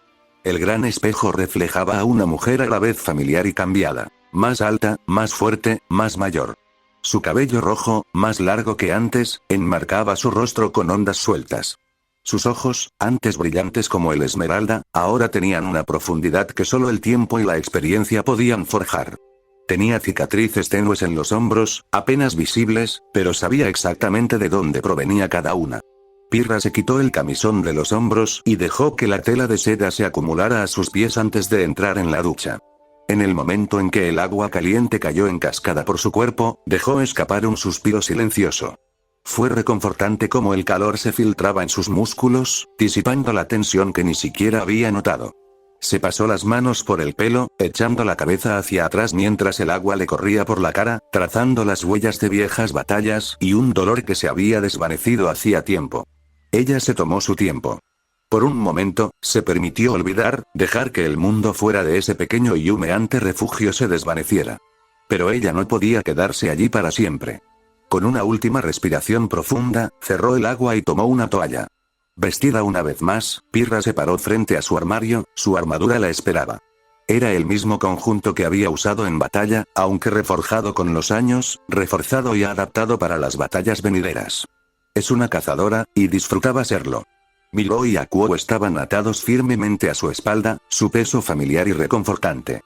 El gran espejo reflejaba a una mujer a la vez familiar y cambiada. Más alta, más fuerte, más mayor. Su cabello rojo, más largo que antes, enmarcaba su rostro con ondas sueltas. Sus ojos, antes brillantes como el esmeralda, ahora tenían una profundidad que solo el tiempo y la experiencia podían forjar. Tenía cicatrices tenues en los hombros, apenas visibles, pero sabía exactamente de dónde provenía cada una. Pirra se quitó el camisón de los hombros y dejó que la tela de seda se acumulara a sus pies antes de entrar en la ducha. En el momento en que el agua caliente cayó en cascada por su cuerpo, dejó escapar un suspiro silencioso. Fue reconfortante como el calor se filtraba en sus músculos, disipando la tensión que ni siquiera había notado. Se pasó las manos por el pelo, echando la cabeza hacia atrás mientras el agua le corría por la cara, trazando las huellas de viejas batallas y un dolor que se había desvanecido hacía tiempo. Ella se tomó su tiempo. Por un momento, se permitió olvidar, dejar que el mundo fuera de ese pequeño y humeante refugio se desvaneciera. Pero ella no podía quedarse allí para siempre. Con una última respiración profunda, cerró el agua y tomó una toalla. Vestida una vez más, Pirra se paró frente a su armario, su armadura la esperaba. Era el mismo conjunto que había usado en batalla, aunque reforjado con los años, reforzado y adaptado para las batallas venideras. Es una cazadora, y disfrutaba serlo. Milo y Akuo estaban atados firmemente a su espalda, su peso familiar y reconfortante.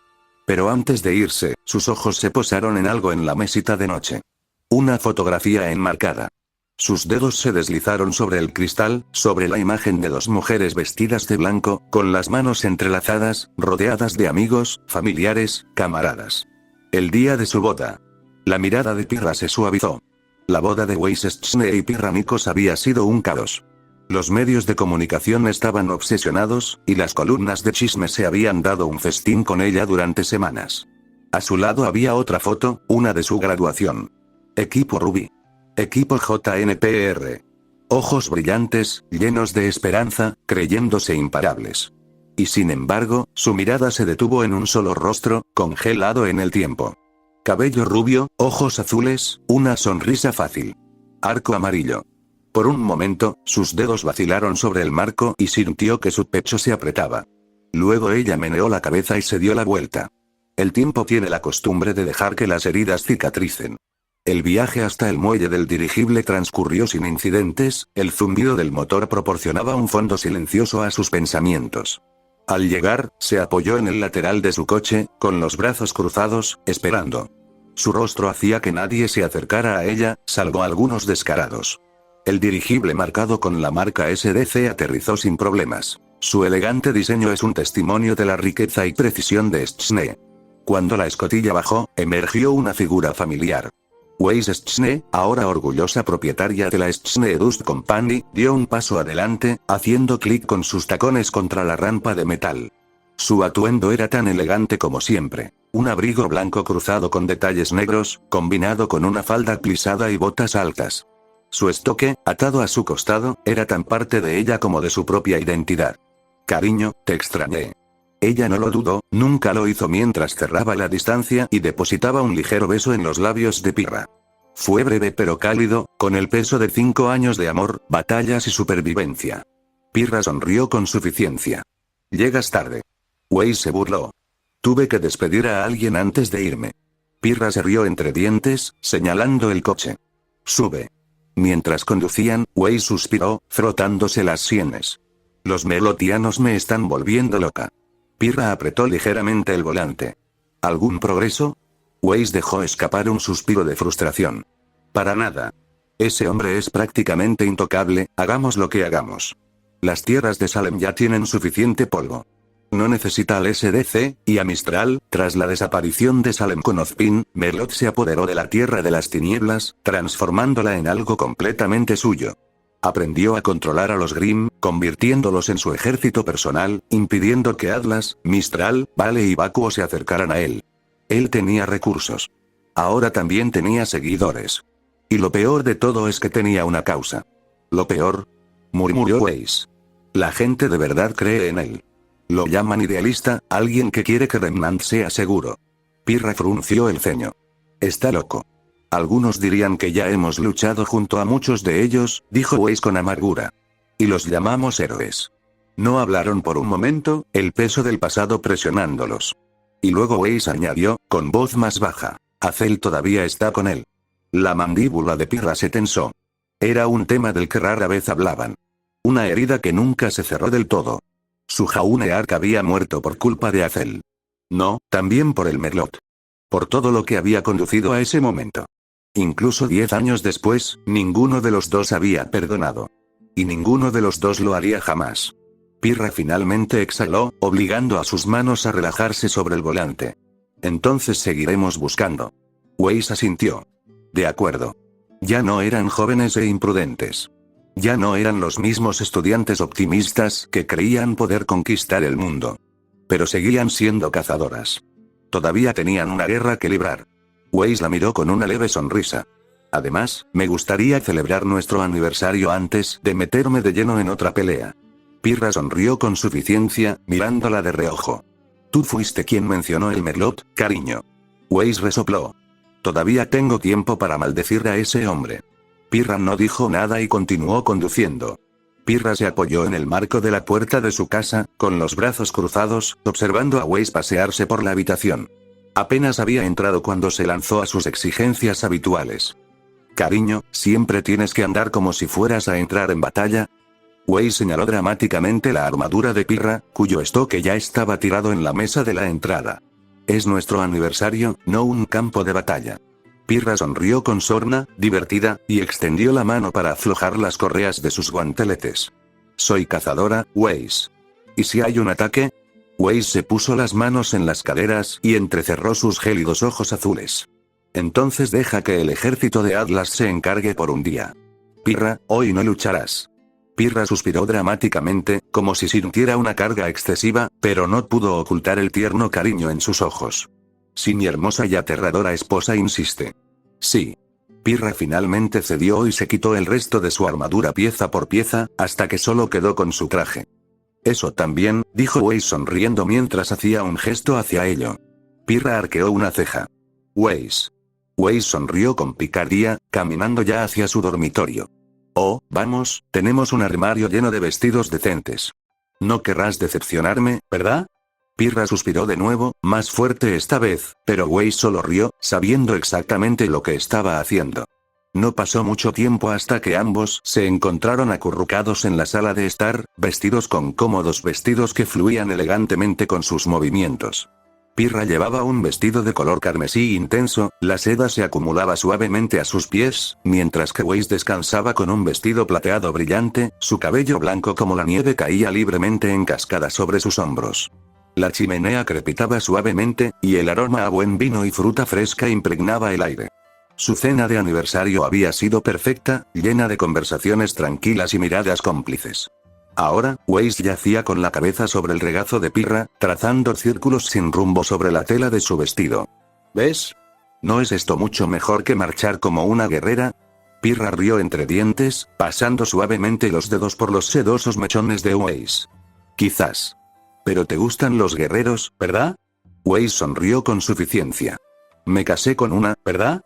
Pero antes de irse, sus ojos se posaron en algo en la mesita de noche. Una fotografía enmarcada. Sus dedos se deslizaron sobre el cristal, sobre la imagen de dos mujeres vestidas de blanco, con las manos entrelazadas, rodeadas de amigos, familiares, camaradas. El día de su boda. La mirada de Pirra se suavizó. La boda de Weiss Schne y Pirra Nikos había sido un caos. Los medios de comunicación estaban obsesionados, y las columnas de chisme se habían dado un festín con ella durante semanas. A su lado había otra foto, una de su graduación. Equipo Ruby. Equipo JNPR. Ojos brillantes, llenos de esperanza, creyéndose imparables. Y sin embargo, su mirada se detuvo en un solo rostro, congelado en el tiempo. Cabello rubio, ojos azules, una sonrisa fácil. Arco amarillo. Por un momento, sus dedos vacilaron sobre el marco y sintió que su pecho se apretaba. Luego ella meneó la cabeza y se dio la vuelta. El tiempo tiene la costumbre de dejar que las heridas cicatricen. El viaje hasta el muelle del dirigible transcurrió sin incidentes, el zumbido del motor proporcionaba un fondo silencioso a sus pensamientos. Al llegar, se apoyó en el lateral de su coche, con los brazos cruzados, esperando. Su rostro hacía que nadie se acercara a ella, salvo algunos descarados. El dirigible marcado con la marca SDC aterrizó sin problemas. Su elegante diseño es un testimonio de la riqueza y precisión de Schne. Cuando la escotilla bajó, emergió una figura familiar. Weiss Schne, ahora orgullosa propietaria de la Schne Dust Company, dio un paso adelante, haciendo clic con sus tacones contra la rampa de metal. Su atuendo era tan elegante como siempre. Un abrigo blanco cruzado con detalles negros, combinado con una falda plisada y botas altas. Su estoque, atado a su costado, era tan parte de ella como de su propia identidad. Cariño, te extrañé. Ella no lo dudó, nunca lo hizo mientras cerraba la distancia y depositaba un ligero beso en los labios de Pirra. Fue breve pero cálido, con el peso de 5 años de amor, batallas y supervivencia. Pirra sonrió con suficiencia. Llegas tarde. Weiss se burló. Tuve que despedir a alguien antes de irme. Pirra se rió entre dientes, señalando el coche. Sube. Mientras conducían, Weiss suspiró, frotándose las sienes. Los melotianos me están volviendo loca. Pirra apretó ligeramente el volante. ¿Algún progreso? Weiss dejó escapar un suspiro de frustración. Para nada. Ese hombre es prácticamente intocable, hagamos lo que hagamos. Las tierras de Salem ya tienen suficiente polvo. No necesita al SDC, y a Mistral, tras la desaparición de Salem con Ozpin, Merlot se apoderó de la Tierra de las Tinieblas, transformándola en algo completamente suyo. Aprendió a controlar a los Grimm, convirtiéndolos en su ejército personal, impidiendo que Atlas, Mistral, Vale y Vacuo se acercaran a él. Él tenía recursos. Ahora también tenía seguidores. Y lo peor de todo es que tenía una causa. ¿Lo peor? Murmuró Weiss. La gente de verdad cree en él. Lo llaman idealista, alguien que quiere que Remnant sea seguro. Pirra frunció el ceño. Está loco. Algunos dirían que ya hemos luchado junto a muchos de ellos, dijo Weiss con amargura. Y los llamamos héroes. No hablaron por un momento, el peso del pasado presionándolos. Y luego Weiss añadió, con voz más baja. Azel todavía está con él. La mandíbula de Pirra se tensó. Era un tema del que rara vez hablaban. Una herida que nunca se cerró del todo. Su Jauneark había muerto por culpa de Azel. No, también por el Merlot. Por todo lo que había conducido a ese momento. Incluso 10 años después, ninguno de los dos había perdonado. Y ninguno de los dos lo haría jamás. Pirra finalmente exhaló, obligando a sus manos a relajarse sobre el volante. Entonces seguiremos buscando. Weiss asintió. De acuerdo. Ya no eran jóvenes e imprudentes. Ya no eran los mismos estudiantes optimistas que creían poder conquistar el mundo. Pero seguían siendo cazadoras. Todavía tenían una guerra que librar. Weiss la miró con una leve sonrisa. Además, me gustaría celebrar nuestro aniversario antes de meterme de lleno en otra pelea. Pirra sonrió con suficiencia, mirándola de reojo. Tú fuiste quien mencionó el Merlot, cariño. Weiss resopló. Todavía tengo tiempo para maldecir a ese hombre. Pirra no dijo nada y continuó conduciendo. Pirra se apoyó en el marco de la puerta de su casa, con los brazos cruzados, observando a Weiss pasearse por la habitación. Apenas había entrado cuando se lanzó a sus exigencias habituales. Cariño, ¿siempre tienes que andar como si fueras a entrar en batalla? Weiss señaló dramáticamente la armadura de Pirra, cuyo estoque ya estaba tirado en la mesa de la entrada. Es nuestro aniversario, no un campo de batalla. Pirra sonrió con sorna, divertida, y extendió la mano para aflojar las correas de sus guanteletes. Soy cazadora, Weiss. ¿Y si hay un ataque? Weiss se puso las manos en las caderas y entrecerró sus gélidos ojos azules. Entonces deja que el ejército de Atlas se encargue por un día. Pirra, hoy no lucharás. Pirra suspiró dramáticamente, como si sintiera una carga excesiva, pero no pudo ocultar el tierno cariño en sus ojos. Si mi hermosa y aterradora esposa insiste. Sí. Pirra finalmente cedió y se quitó el resto de su armadura pieza por pieza, hasta que solo quedó con su traje. Eso también, dijo Weiss sonriendo mientras hacía un gesto hacia ello. Pirra arqueó una ceja. Weiss. Weiss sonrió con picardía, caminando ya hacia su dormitorio. Oh, vamos, tenemos un armario lleno de vestidos decentes. No querrás decepcionarme, ¿verdad? Pirra suspiró de nuevo, más fuerte esta vez, pero Weiss solo rió, sabiendo exactamente lo que estaba haciendo. No pasó mucho tiempo hasta que ambos se encontraron acurrucados en la sala de estar, vestidos con cómodos vestidos que fluían elegantemente con sus movimientos. Pirra llevaba un vestido de color carmesí intenso, la seda se acumulaba suavemente a sus pies, mientras que Weiss descansaba con un vestido plateado brillante, su cabello blanco como la nieve caía libremente en cascada sobre sus hombros. La chimenea crepitaba suavemente, y el aroma a buen vino y fruta fresca impregnaba el aire. Su cena de aniversario había sido perfecta, llena de conversaciones tranquilas y miradas cómplices. Ahora, Weiss yacía con la cabeza sobre el regazo de Pirra, trazando círculos sin rumbo sobre la tela de su vestido. ¿Ves? ¿No es esto mucho mejor que marchar como una guerrera? Pirra rió entre dientes, pasando suavemente los dedos por los sedosos mechones de Weiss. Quizás. Pero te gustan los guerreros, ¿verdad? Weiss sonrió con suficiencia. Me casé con una, ¿verdad?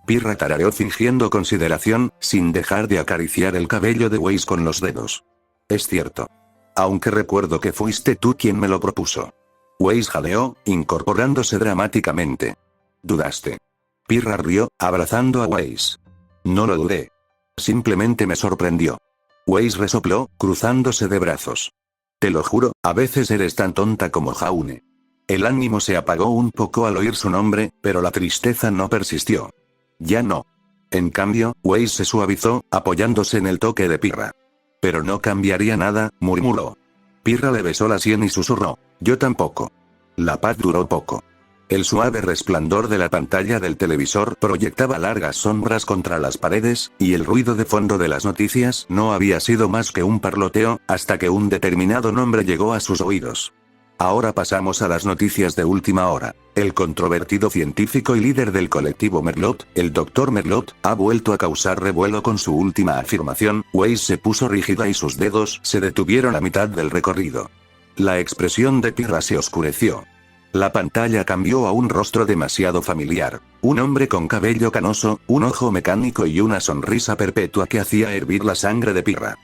Pirra tarareó fingiendo consideración, sin dejar de acariciar el cabello de Weiss con los dedos. Es cierto. Aunque recuerdo que fuiste tú quien me lo propuso. Weiss jadeó, incorporándose dramáticamente. ¿Dudaste? Pirra rió, abrazando a Weiss. No lo dudé. Simplemente me sorprendió. Weiss resopló, cruzándose de brazos. Te lo juro, a veces eres tan tonta como Jaune. El ánimo se apagó un poco al oír su nombre, pero la tristeza no persistió. Ya no. En cambio, Weiss se suavizó, apoyándose en el toque de Pirra. Pero no cambiaría nada, murmuró. Pirra le besó la sien y susurró. Yo tampoco. La paz duró poco. El suave resplandor de la pantalla del televisor proyectaba largas sombras contra las paredes, y el ruido de fondo de las noticias no había sido más que un parloteo, hasta que un determinado nombre llegó a sus oídos. Ahora pasamos a las noticias de última hora. El controvertido científico y líder del colectivo Merlot, el Dr. Merlot, ha vuelto a causar revuelo con su última afirmación. Weiss se puso rígida y sus dedos se detuvieron a mitad del recorrido. La expresión de Pirra se oscureció. La pantalla cambió a un rostro demasiado familiar. Un hombre con cabello canoso, un ojo mecánico y una sonrisa perpetua que hacía hervir la sangre de Pirra.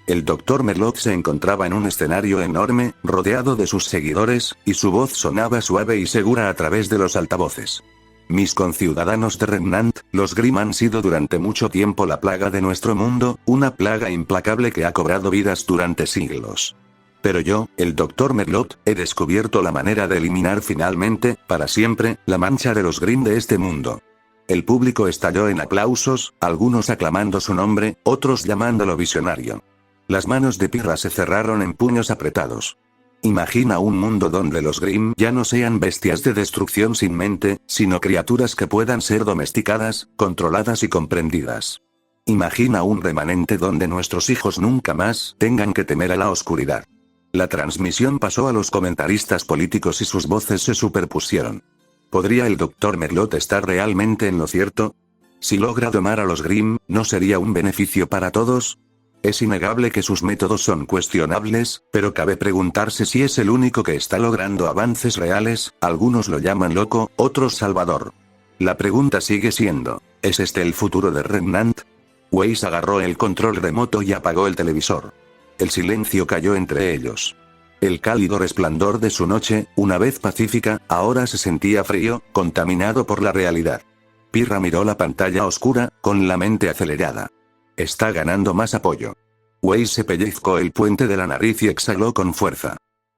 El Dr. Merlot se encontraba en un escenario enorme, rodeado de sus seguidores, y su voz sonaba suave y segura a través de los altavoces. Mis conciudadanos de Remnant, los Grimm han sido durante mucho tiempo la plaga de nuestro mundo, una plaga implacable que ha cobrado vidas durante siglos. Pero yo, el Dr. Merlot, he descubierto la manera de eliminar finalmente, para siempre, la mancha de los Grimm de este mundo. El público estalló en aplausos, algunos aclamando su nombre, otros llamándolo visionario. Las manos de Pirra se cerraron en puños apretados. Imagina un mundo donde los Grimm ya no sean bestias de destrucción sin mente, sino criaturas que puedan ser domesticadas, controladas y comprendidas. Imagina un remanente donde nuestros hijos nunca más tengan que temer a la oscuridad. La transmisión pasó a los comentaristas políticos y sus voces se superpusieron. ¿Podría el Dr. Merlot estar realmente en lo cierto? Si logra domar a los Grimm, ¿no sería un beneficio para todos? Es innegable que sus métodos son cuestionables, pero cabe preguntarse si es el único que está logrando avances reales. Algunos lo llaman loco, otros salvador. La pregunta sigue siendo, ¿es este el futuro de Remnant? Weiss agarró el control remoto y apagó el televisor. El silencio cayó entre ellos. El cálido resplandor de su noche, una vez pacífica, ahora se sentía frío, contaminado por la realidad. Pirra miró la pantalla oscura, con la mente acelerada. Está ganando más apoyo. Weiss se pellizcó el puente de la nariz y exhaló con fuerza.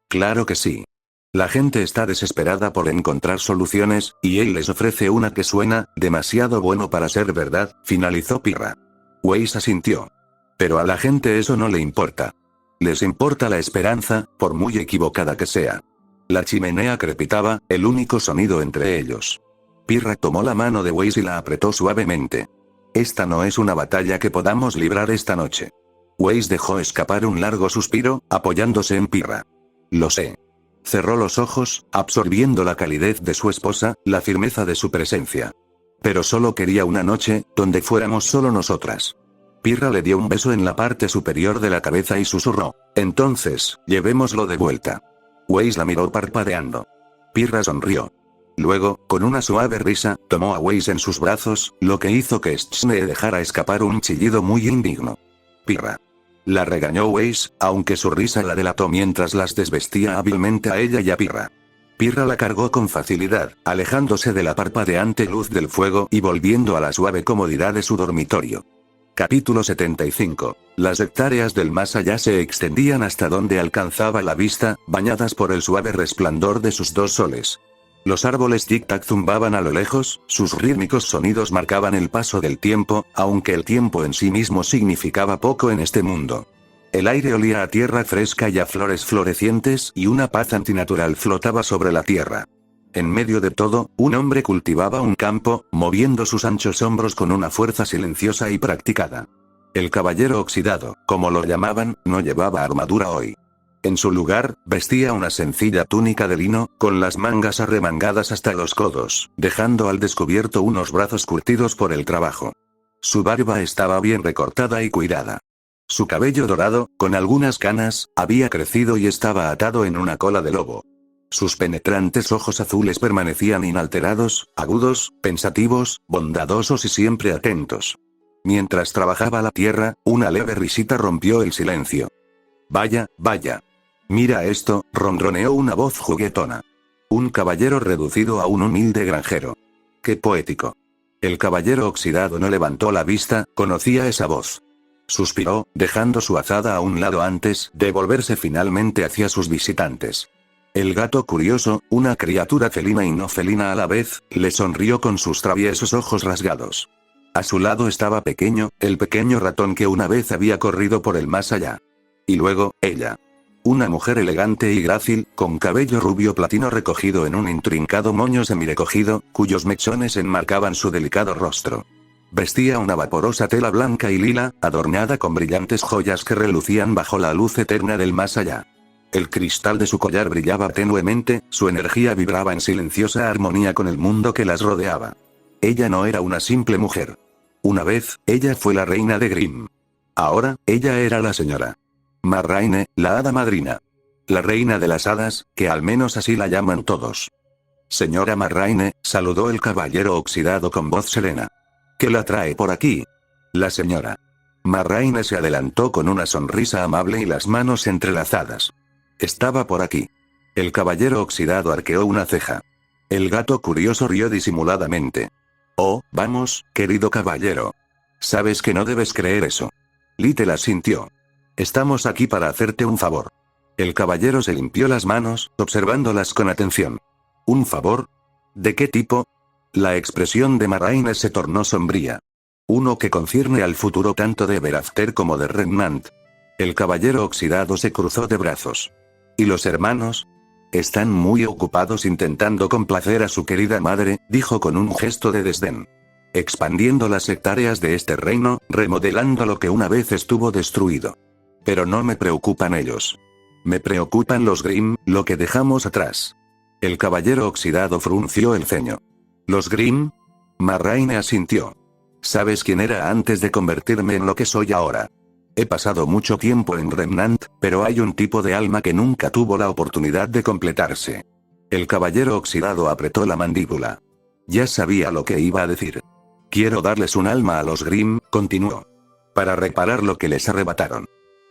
Claro que sí. La gente está desesperada por encontrar soluciones, y él les ofrece una que suena demasiado bueno para ser verdad, finalizó Pirra. Weiss asintió. Pero a la gente eso no le importa. Les importa la esperanza, por muy equivocada que sea. La chimenea crepitaba, el único sonido entre ellos. Pirra tomó la mano de Weiss y la apretó suavemente. Esta no es una batalla que podamos librar esta noche. Weiss dejó escapar un largo suspiro, apoyándose en Pirra. Lo sé. Cerró los ojos, absorbiendo la calidez de su esposa, la firmeza de su presencia. Pero solo quería una noche, donde fuéramos solo nosotras. Pirra le dio un beso en la parte superior de la cabeza y susurró. Entonces, llevémoslo de vuelta. Weiss la miró parpadeando. Pirra sonrió. Luego, con una suave risa, tomó a Weiss en sus brazos, lo que hizo que Stschne dejara escapar un chillido muy indigno. Pirra. La regañó Weiss, aunque su risa la delató mientras las desvestía hábilmente a ella y a Pirra. Pirra la cargó con facilidad, alejándose de la parpadeante luz del fuego y volviendo a la suave comodidad de su dormitorio. Capítulo 75. Las hectáreas del más allá se extendían hasta donde alcanzaba la vista, bañadas por el suave resplandor de sus dos soles. Los árboles tic-tac zumbaban a lo lejos, sus rítmicos sonidos marcaban el paso del tiempo, aunque el tiempo en sí mismo significaba poco en este mundo. El aire olía a tierra fresca y a flores florecientes y una paz antinatural flotaba sobre la tierra. En medio de todo, un hombre cultivaba un campo, moviendo sus anchos hombros con una fuerza silenciosa y practicada. El caballero oxidado, como lo llamaban, no llevaba armadura hoy. En su lugar, vestía una sencilla túnica de lino, con las mangas arremangadas hasta los codos, dejando al descubierto unos brazos curtidos por el trabajo. Su barba estaba bien recortada y cuidada. Su cabello dorado, con algunas canas, había crecido y estaba atado en una cola de lobo. Sus penetrantes ojos azules permanecían inalterados, agudos, pensativos, bondadosos y siempre atentos. Mientras trabajaba la tierra, una leve risita rompió el silencio. «Vaya, vaya. Mira esto», ronroneó una voz juguetona. Un caballero reducido a un humilde granjero. ¡Qué poético! El caballero oxidado no levantó la vista, conocía esa voz. Suspiró, dejando su azada a un lado antes de volverse finalmente hacia sus visitantes. El gato curioso, una criatura felina y no felina a la vez, le sonrió con sus traviesos ojos rasgados. A su lado estaba Pequeño, el pequeño ratón que una vez había corrido por el más allá. Y luego, ella. Una mujer elegante y grácil, con cabello rubio platino recogido en un intrincado moño semirecogido, cuyos mechones enmarcaban su delicado rostro. Vestía una vaporosa tela blanca y lila, adornada con brillantes joyas que relucían bajo la luz eterna del más allá. El cristal de su collar brillaba tenuemente, su energía vibraba en silenciosa armonía con el mundo que las rodeaba. Ella no era una simple mujer. Una vez, ella fue la reina de Grimm. Ahora, ella era la señora Marraine, la hada madrina. La reina de las hadas, que al menos así la llaman todos. Señora Marraine, saludó el caballero oxidado con voz serena. ¿Qué la trae por aquí? La señora Marraine se adelantó con una sonrisa amable y las manos entrelazadas. Estaba por aquí. El caballero oxidado arqueó una ceja. El gato curioso rió disimuladamente. Oh, vamos, querido caballero. Sabes que no debes creer eso. Little asintió. Estamos aquí para hacerte un favor. El caballero se limpió las manos, observándolas con atención. ¿Un favor? ¿De qué tipo? La expresión de Marraine se tornó sombría. Uno que concierne al futuro tanto de Ever After como de Remnant. El caballero oxidado se cruzó de brazos. ¿Y los hermanos? Están muy ocupados intentando complacer a su querida madre, dijo con un gesto de desdén. Expandiendo las hectáreas de este reino, remodelando lo que una vez estuvo destruido. Pero no me preocupan ellos. Me preocupan los Grimm, lo que dejamos atrás. El caballero oxidado frunció el ceño. ¿Los Grimm? Marraine asintió. ¿Sabes quién era antes de convertirme en lo que soy ahora? He pasado mucho tiempo en Remnant, pero hay un tipo de alma que nunca tuvo la oportunidad de completarse. El caballero oxidado apretó la mandíbula. Ya sabía lo que iba a decir. Quiero darles un alma a los Grimm, continuó. Para reparar lo que les arrebataron.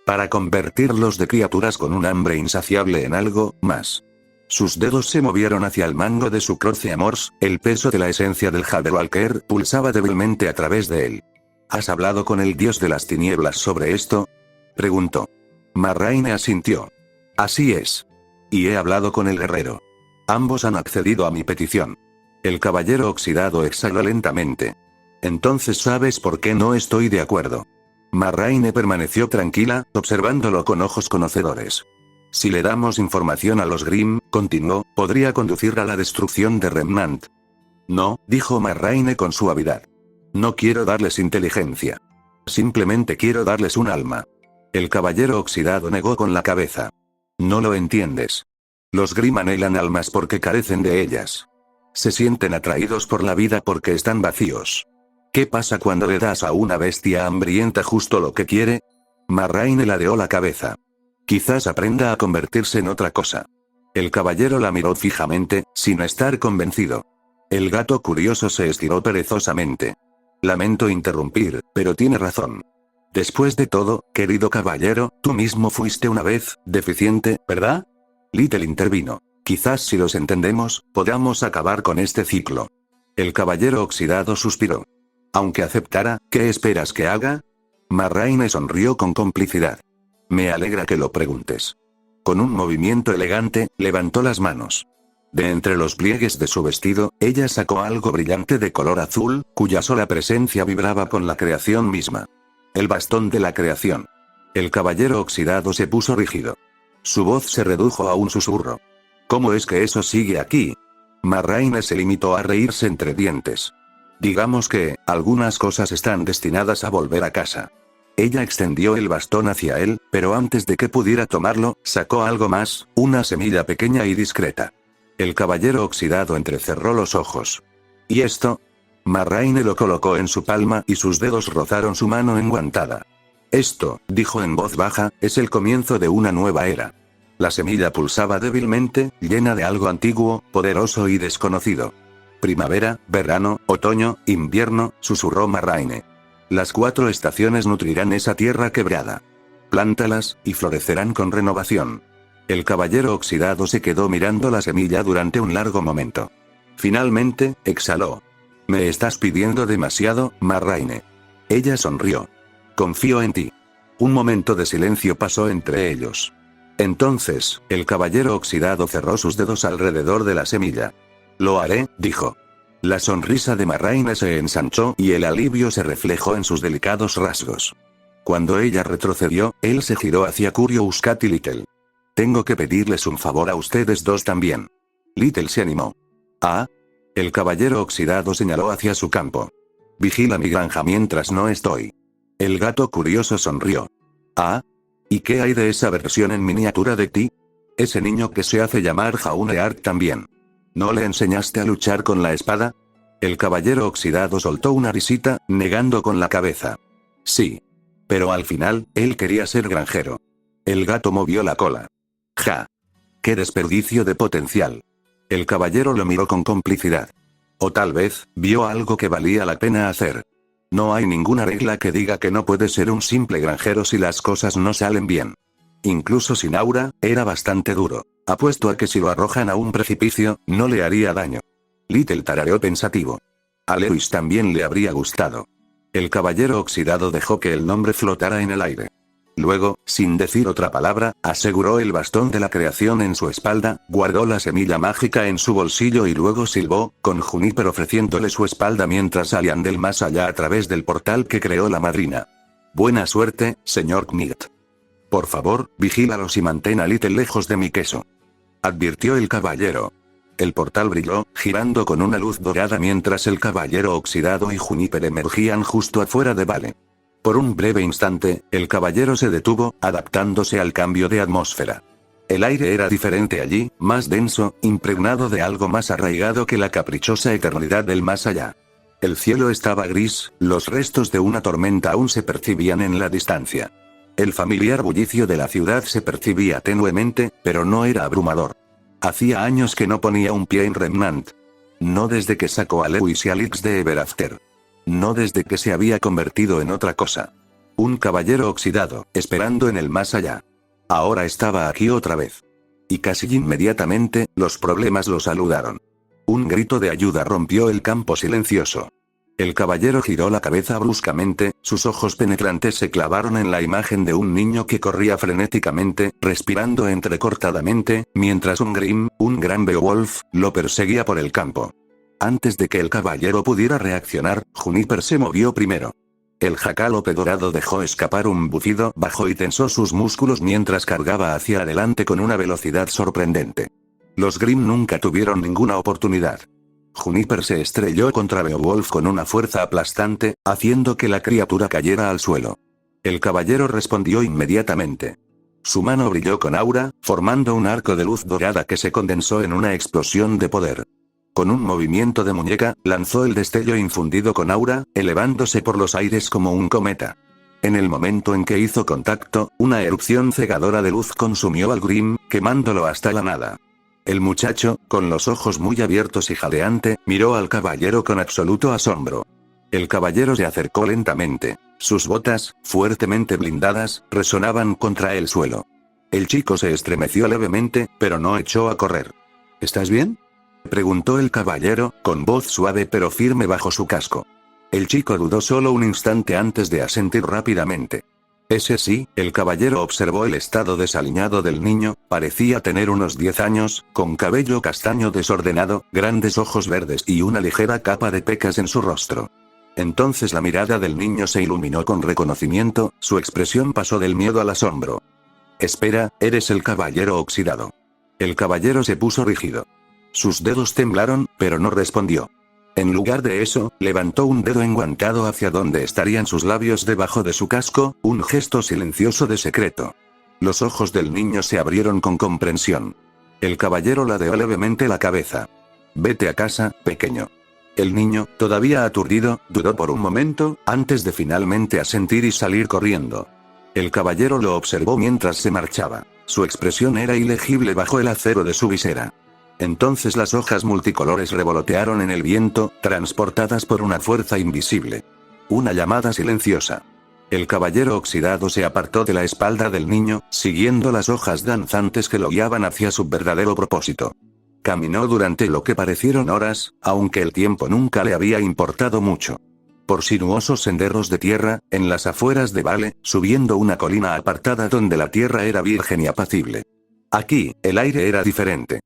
Para convertirlos de criaturas con un hambre insaciable en algo más. Sus dedos se movieron hacia el mango de su Croce Amors, el peso de la esencia del Jadrowalker pulsaba débilmente a través de él. ¿Has hablado con el dios de las tinieblas sobre esto? Preguntó. Marraine asintió. Así es. Y he hablado con el guerrero. Ambos han accedido a mi petición. El caballero oxidado exhaló lentamente. Entonces sabes por qué no estoy de acuerdo. Marraine permaneció tranquila, observándolo con ojos conocedores. Si le damos información a los Grimm, continuó, podría conducir a la destrucción de Remnant. No, dijo Marraine con suavidad. No quiero darles inteligencia. Simplemente quiero darles un alma. El caballero oxidado negó con la cabeza. No lo entiendes. Los Grimm anhelan almas porque carecen de ellas. Se sienten atraídos por la vida porque están vacíos. ¿Qué pasa cuando le das a una bestia hambrienta justo lo que quiere? Marraine ladeó la cabeza. Quizás aprenda a convertirse en otra cosa. El caballero la miró fijamente, sin estar convencido. El gato curioso se estiró perezosamente. Lamento interrumpir, pero tiene razón. Después de todo, querido caballero, tú mismo fuiste una vez deficiente, ¿verdad? Little intervino. Quizás si los entendemos, podamos acabar con este ciclo. El caballero oxidado suspiró. Aunque aceptara, ¿qué esperas que haga? Marraine sonrió con complicidad. Me alegra que lo preguntes. Con un movimiento elegante, levantó las manos. De entre los pliegues de su vestido, ella sacó algo brillante de color azul, cuya sola presencia vibraba con la creación misma. El bastón de la creación. El caballero oxidado se puso rígido. Su voz se redujo a un susurro. ¿Cómo es que eso sigue aquí? Marraine se limitó a reírse entre dientes. Digamos que, algunas cosas están destinadas a volver a casa. Ella extendió el bastón hacia él, pero antes de que pudiera tomarlo, sacó algo más, una semilla pequeña y discreta. El caballero oxidado entrecerró los ojos. ¿Y esto? Marraine lo colocó en su palma y sus dedos rozaron su mano enguantada. Esto, dijo en voz baja, es el comienzo de una nueva era. La semilla pulsaba débilmente, llena de algo antiguo, poderoso y desconocido. Primavera, verano, otoño, invierno, susurró Marraine. Las 4 estaciones nutrirán esa tierra quebrada. Plántalas, y florecerán con renovación. El caballero oxidado se quedó mirando la semilla durante un largo momento. Finalmente, exhaló. «Me estás pidiendo demasiado, Marraine». Ella sonrió. «Confío en ti». Un momento de silencio pasó entre ellos. Entonces, el caballero oxidado cerró sus dedos alrededor de la semilla. «Lo haré», dijo. La sonrisa de Marraine se ensanchó y el alivio se reflejó en sus delicados rasgos. Cuando ella retrocedió, él se giró hacia Curious-Cat y Little. «Tengo que pedirles un favor a ustedes dos también». Little se animó. «¿Ah?» El caballero oxidado señaló hacia su campo. «Vigila mi granja mientras no estoy». El gato curioso sonrió. «¿Ah? ¿Y qué hay de esa versión en miniatura de ti? Ese niño que se hace llamar Jauneart también. ¿No le enseñaste a luchar con la espada?» El caballero oxidado soltó una risita, negando con la cabeza. «Sí. Pero al final, él quería ser granjero». El gato movió la cola. «Ja. ¡Qué desperdicio de potencial!» El caballero lo miró con complicidad. O tal vez, vio algo que valía la pena hacer. No hay ninguna regla que diga que no puede ser un simple granjero si las cosas no salen bien. Incluso sin aura, era bastante duro. Apuesto a que si lo arrojan a un precipicio, no le haría daño. Little tarareó pensativo. A Lewis también le habría gustado. El caballero oxidado dejó que el nombre flotara en el aire. Luego, sin decir otra palabra, aseguró el bastón de la creación en su espalda, guardó la semilla mágica en su bolsillo y luego silbó, con Juniper ofreciéndole su espalda mientras salían del más allá a través del portal que creó la madrina. «Buena suerte, señor Knight. Por favor, vigílalos y mantén a Little lejos de mi queso», advirtió el caballero. El portal brilló, girando con una luz dorada mientras el caballero oxidado y Juniper emergían justo afuera de Vale. Por un breve instante, el caballero se detuvo, adaptándose al cambio de atmósfera. El aire era diferente allí, más denso, impregnado de algo más arraigado que la caprichosa eternidad del más allá. El cielo estaba gris, los restos de una tormenta aún se percibían en la distancia. El familiar bullicio de la ciudad se percibía tenuemente, pero no era abrumador. Hacía años que no ponía un pie en Remnant. No desde que sacó a Lewis y a Lix de Ever After. No desde que se había convertido en otra cosa. Un caballero oxidado, esperando en el más allá. Ahora estaba aquí otra vez. Y casi inmediatamente, los problemas lo saludaron. Un grito de ayuda rompió el campo silencioso. El caballero giró la cabeza bruscamente, sus ojos penetrantes se clavaron en la imagen de un niño que corría frenéticamente, respirando entrecortadamente, mientras un Grim, un gran Beowulf, lo perseguía por el campo. Antes de que el caballero pudiera reaccionar, Juniper se movió primero. El jacalope dorado dejó escapar un bufido bajo y tensó sus músculos mientras cargaba hacia adelante con una velocidad sorprendente. Los Grimm nunca tuvieron ninguna oportunidad. Juniper se estrelló contra Beowulf con una fuerza aplastante, haciendo que la criatura cayera al suelo. El caballero respondió inmediatamente. Su mano brilló con aura, formando un arco de luz dorada que se condensó en una explosión de poder. Con un movimiento de muñeca, lanzó el destello infundido con aura, elevándose por los aires como un cometa. En el momento en que hizo contacto, una erupción cegadora de luz consumió al Grim, quemándolo hasta la nada. El muchacho, con los ojos muy abiertos y jadeante, miró al caballero con absoluto asombro. El caballero se acercó lentamente. Sus botas, fuertemente blindadas, resonaban contra el suelo. El chico se estremeció levemente, pero no echó a correr. ¿Estás bien?, preguntó el caballero, con voz suave pero firme bajo su casco. El chico dudó solo un instante antes de asentir rápidamente. Ese sí, el caballero observó el estado desaliñado del niño, parecía tener unos 10 años, con cabello castaño desordenado, grandes ojos verdes y una ligera capa de pecas en su rostro. Entonces la mirada del niño se iluminó con reconocimiento, su expresión pasó del miedo al asombro. Espera, eres el caballero oxidado. El caballero se puso rígido. Sus dedos temblaron, pero no respondió. En lugar de eso, levantó un dedo enguantado hacia donde estarían sus labios debajo de su casco, un gesto silencioso de secreto. Los ojos del niño se abrieron con comprensión. El caballero ladeó levemente la cabeza. Vete a casa, pequeño. El niño, todavía aturdido, dudó por un momento, antes de finalmente asentir y salir corriendo. El caballero lo observó mientras se marchaba. Su expresión era ilegible bajo el acero de su visera. Entonces las hojas multicolores revolotearon en el viento, transportadas por una fuerza invisible. Una llamada silenciosa. El caballero oxidado se apartó de la espalda del niño, siguiendo las hojas danzantes que lo guiaban hacia su verdadero propósito. Caminó durante lo que parecieron horas, aunque el tiempo nunca le había importado mucho. Por sinuosos senderos de tierra, en las afueras de Vale, subiendo una colina apartada donde la tierra era virgen y apacible. Aquí, el aire era diferente.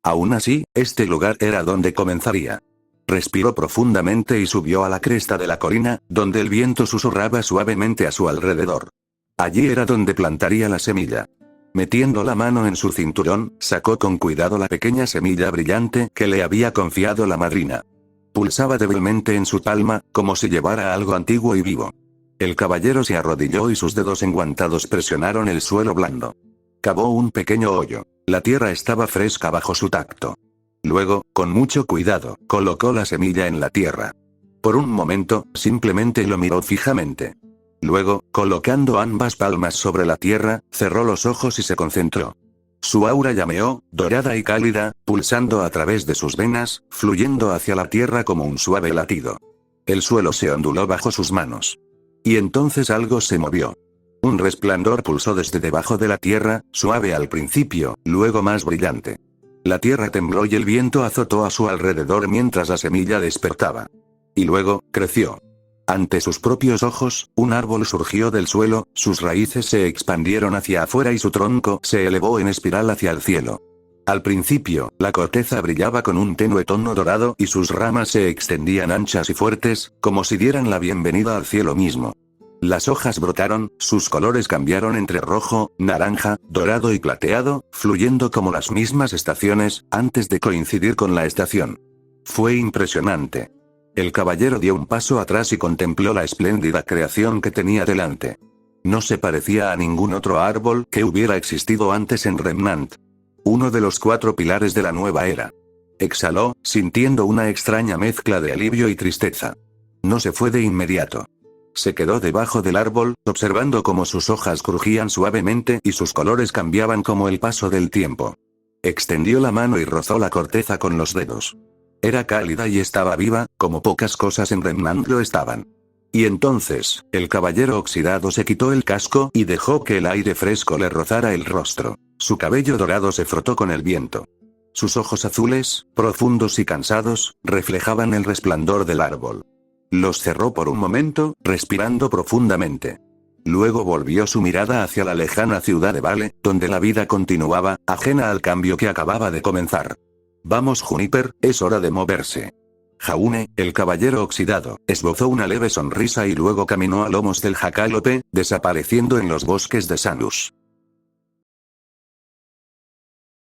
Aún así, este lugar era donde comenzaría. Respiró profundamente y subió a la cresta de la colina, donde el viento susurraba suavemente a su alrededor. Allí era donde plantaría la semilla. Metiendo la mano en su cinturón, sacó con cuidado la pequeña semilla brillante que le había confiado la madrina. Pulsaba débilmente en su palma, como si llevara algo antiguo y vivo. El caballero se arrodilló y sus dedos enguantados presionaron el suelo blando. Cavó un pequeño hoyo. La tierra estaba fresca bajo su tacto. Luego, con mucho cuidado, colocó la semilla en la tierra. Por un momento, simplemente lo miró fijamente. Luego, colocando ambas palmas sobre la tierra, cerró los ojos y se concentró. Su aura llameó, dorada y cálida, pulsando a través de sus venas, fluyendo hacia la tierra como un suave latido. El suelo se onduló bajo sus manos. Y entonces algo se movió. Un resplandor pulsó desde debajo de la tierra, suave al principio, luego más brillante. La tierra tembló y el viento azotó a su alrededor mientras la semilla despertaba. Y luego, creció. Ante sus propios ojos, un árbol surgió del suelo, sus raíces se expandieron hacia afuera y su tronco se elevó en espiral hacia el cielo. Al principio, la corteza brillaba con un tenue tono dorado y sus ramas se extendían anchas y fuertes, como si dieran la bienvenida al cielo mismo. Las hojas brotaron, sus colores cambiaron entre rojo, naranja, dorado y plateado, fluyendo como las mismas estaciones, antes de coincidir con la estación. Fue impresionante. El caballero dio un paso atrás y contempló la espléndida creación que tenía delante. No se parecía a ningún otro árbol que hubiera existido antes en Remnant. Uno de los 4 pilares de la nueva era. Exhaló, sintiendo una extraña mezcla de alivio y tristeza. No se fue de inmediato. Se quedó debajo del árbol, observando cómo sus hojas crujían suavemente y sus colores cambiaban como el paso del tiempo. Extendió la mano y rozó la corteza con los dedos. Era cálida y estaba viva, como pocas cosas en Remnant lo estaban. Y entonces, el caballero oxidado se quitó el casco y dejó que el aire fresco le rozara el rostro. Su cabello dorado se frotó con el viento. Sus ojos azules, profundos y cansados, reflejaban el resplandor del árbol. Los cerró por un momento, respirando profundamente. Luego volvió su mirada hacia la lejana ciudad de Vale, donde la vida continuaba, ajena al cambio que acababa de comenzar. Vamos Juniper, es hora de moverse. Jaune, el caballero oxidado, esbozó una leve sonrisa y luego caminó a lomos del jacalope, desapareciendo en los bosques de Sanus.